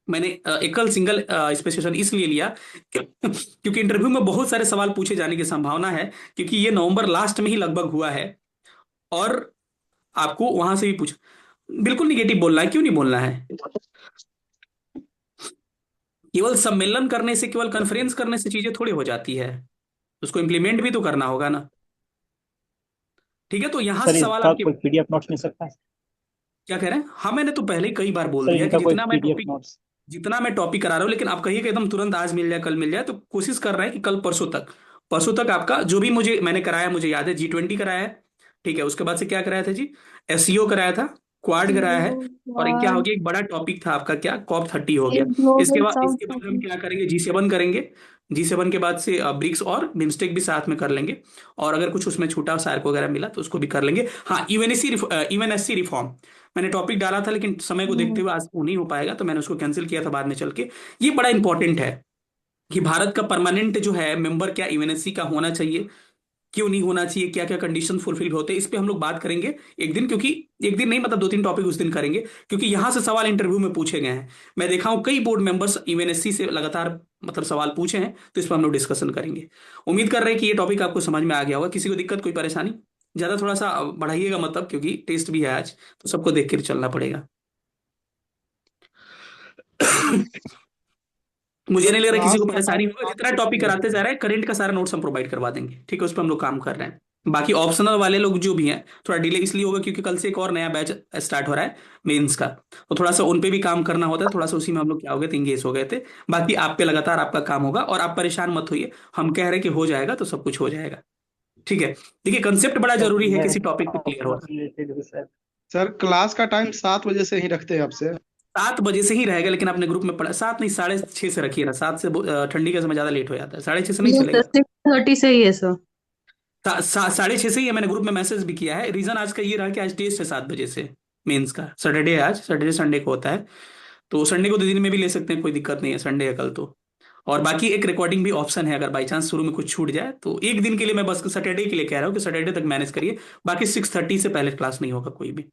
मैंने एकल सिंगल स्पेसिफिकेशन इसलिए लिया क्योंकि इंटरव्यू में बहुत सारे सवाल पूछे जाने की संभावना है, क्योंकि ये नवंबर लास्ट में ही लगभग हुआ है, और आपको वहां से भी पूछ, बिल्कुल निगेटिव बोलना है, क्यों नहीं बोलना है। केवल सम्मेलन करने से, केवल कॉन्फ्रेंस करने से चीजें थोड़ी हो जाती है, उसको इम्प्लीमेंट भी तो करना होगा ना। ठीक है, तो यहां सर से सवाल इनका आपके, कोई पीडीएफ नोट्स मिल सकता है? क्या कह रहे हैं। हाँ, मैंने तो पहले ही कई बार बोल सर दिया कि इनका कोई पीडीएफ नोट्स? जितना मैं टॉपिक करा रहा हूँ, लेकिन आप कहिए कि एकदम तुरंत आज मिल जाए, कल मिल जाए, तो कोशिश कर रहे हैं कि कल परसों तक आपका जो भी मुझे मैंने कराया, मुझे याद है G20 कराया है। ठीक है, उसके बाद से क्या कराया था जी, एसईओ कराया था, क्वाड कराया है, और एक क्या हो गया, एक बड़ा टॉपिक था आपका क्या, COP30 हो गया। इसके बाद हम क्या करेंगे, G7 करेंगे। G7 के बाद से ब्रिक्स और बिम्स्टेक भी साथ में कर लेंगे, और अगर कुछ उसमें छूटा सार्क वगैरह मिला तो उसको भी कर लेंगे। हाँ, यूएनएससी रिफॉर्म मैंने टॉपिक डाला था, लेकिन समय को देखते हुए आज वो नहीं हो पाएगा, तो मैंने उसको कैंसिल किया था बाद में चल के। ये बड़ा इंपॉर्टेंट है कि भारत का परमानेंट जो है मेंबर क्या यूएनएससी का होना चाहिए, क्यों नहीं होना चाहिए, क्या क्या कंडीशन फुलफिल होते हैं, इस पे हम लोग बात करेंगे एक दिन। क्योंकि एक दिन नहीं, मतलब 2-3 टॉपिक उस दिन करेंगे, क्योंकि यहां से सवाल इंटरव्यू में पूछे गए हैं। मैं देखा हूं कई बोर्ड मेंबर्स यूएनएससी से लगातार मतलब सवाल पूछे हैं, तो इस पर हम लोग डिस्कशन करेंगे। उम्मीद कर रहे हैं कि ये टॉपिक आपको समझ में आ गया होगा। किसी को दिक्कत, कोई परेशानी, ज्यादा थोड़ा सा बढ़ाइएगा, मतलब क्योंकि टेस्ट भी है आज, तो सबको देख कर चलना पड़ेगा। मुझे नहीं लग रहा किसी को परेशानी होगा। जितना टॉपिक कराते जा रहे हैं, करंट का सारा नोट्स हम प्रोवाइड करवा देंगे, ठीक है, उस पर हम लोग काम कर रहे हैं। बाकी ऑप्शनल वाले लोग जो भी हैं, थोड़ा डिले इसलिए होगा क्योंकि कल से एक और नया बैच स्टार्ट हो रहा है मेंस का, तो थोड़ा सा उन पे भी काम करना होता है, थोड़ा सा उसी में हम लोग क्या हो गए थे, इंगेज हो गए थे। बाकी आप पे लगातार आपका काम होगा, और आप परेशान मत होइए, हम कह रहे हैं कि हो जाएगा तो सब कुछ हो जाएगा। ठीक है, देखिए कंसेप्ट बड़ा जरूरी है किसी टॉपिक पे क्लियर होना। सर क्लास का टाइम 7 बजे से ही रखते हैं आपसे? 7 बजे से ही रहेगा, लेकिन अपने ग्रुप में पढ़ा, 7 नहीं 6:30 से रखिए ना, 7 से ठंडी का समय ज्यादा लेट हो जाता है, 6:30 से नहीं चलेगा। 6:30 से ही है सर। 6:30 से ही है, मैंने ग्रुप में मैसेज भी किया है। रीजन आज का ये रहा कि आज टेस्ट है 7 बजे से, मेंस का सैटरडे है, आज सैटरडे संडे को होता है, तो संडे को तो दिन में भी ले सकते हैं, कोई दिक्कत नहीं है, संडे है कल तो। और बाकी एक रिकॉर्डिंग भी ऑप्शन है, अगर बाई चांस शुरू में कुछ छूट जाए तो एक दिन के लिए मैं बस सैटरडे के लिए कह रहा हूँ कि सैटरडे तक मैनेज करिए। बाकी 6:30 से पहले क्लास नहीं होगा कोई भी,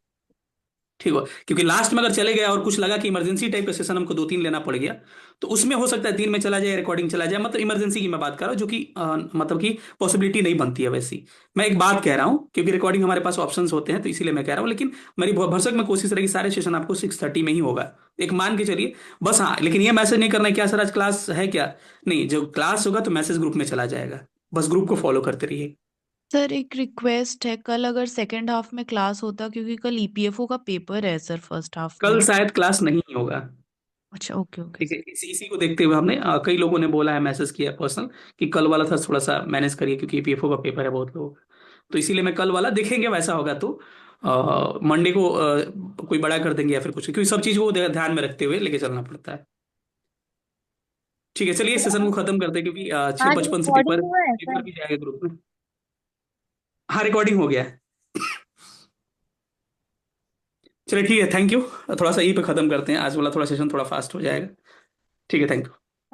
ठीक हो, क्योंकि लास्ट में अगर चले गया और कुछ लगा कि इमरजेंसी टाइप का सेशन हमको 2-3 लेना पड़ गया, तो उसमें हो सकता है 3 में चला जाए, रिकॉर्डिंग चला जाए, मतलब इमरजेंसी की मैं बात कर रहा हूँ, जो कि मतलब कि पॉसिबिलिटी नहीं बनती है वैसी। मैं एक बात कह रहा हूँ क्योंकि रिकॉर्डिंग हमारे पास ऑप्शंस होते हैं, तो इसीलिए मैं कह रहा हूँ, लेकिन मेरी भरसक में कोशिश रहेगी सारे सेशन आपको 6:30 में ही होगा, एक मान के चलिए बस। हाँ, लेकिन ये मैसेज नहीं करना है क्या सर आज क्लास है क्या, नहीं, जो क्लास होगा तो मैसेज ग्रुप में चला जाएगा, बस ग्रुप को फॉलो करते रहिए। सर एक रिक्वेस्ट है, कल अगर सेकंड हाफ में क्लास होता, क्योंकि कल ईपीएफओ का पेपर है सर फर्स्ट हाफ कल में। शायद क्लास नहीं होगा। अच्छा, ओके ओके। ठीक है, इसी को देखते हुए हमने कई लोगों ने बोला है, मैसेज किया है पर्सनल, कि कल वाला था थोड़ा सा मैनेज करिए, क्योंकि पीएफओ का पेपर है बहुत लोगों का, तो इसीलिए मैं कल वाला देखेंगे, वैसा होगा तो मंडे को कोई बड़ा कर देंगे या फिर कुछ, क्योंकि सब चीज को ध्यान में रखते हुए लेके चलना पड़ता है। ठीक है, चलिए इस सेशन को खत्म करते हैं, क्योंकि 6:55 से पेपर भी जाएगा ग्रुप में। हाँ, रिकॉर्डिंग हो गया है। चलिए ठीक है, थैंक यू। थोड़ा सा यहीं पे खत्म करते हैं, आज वाला थोड़ा सेशन थोड़ा फास्ट हो जाएगा। ठीक है, थैंक यू।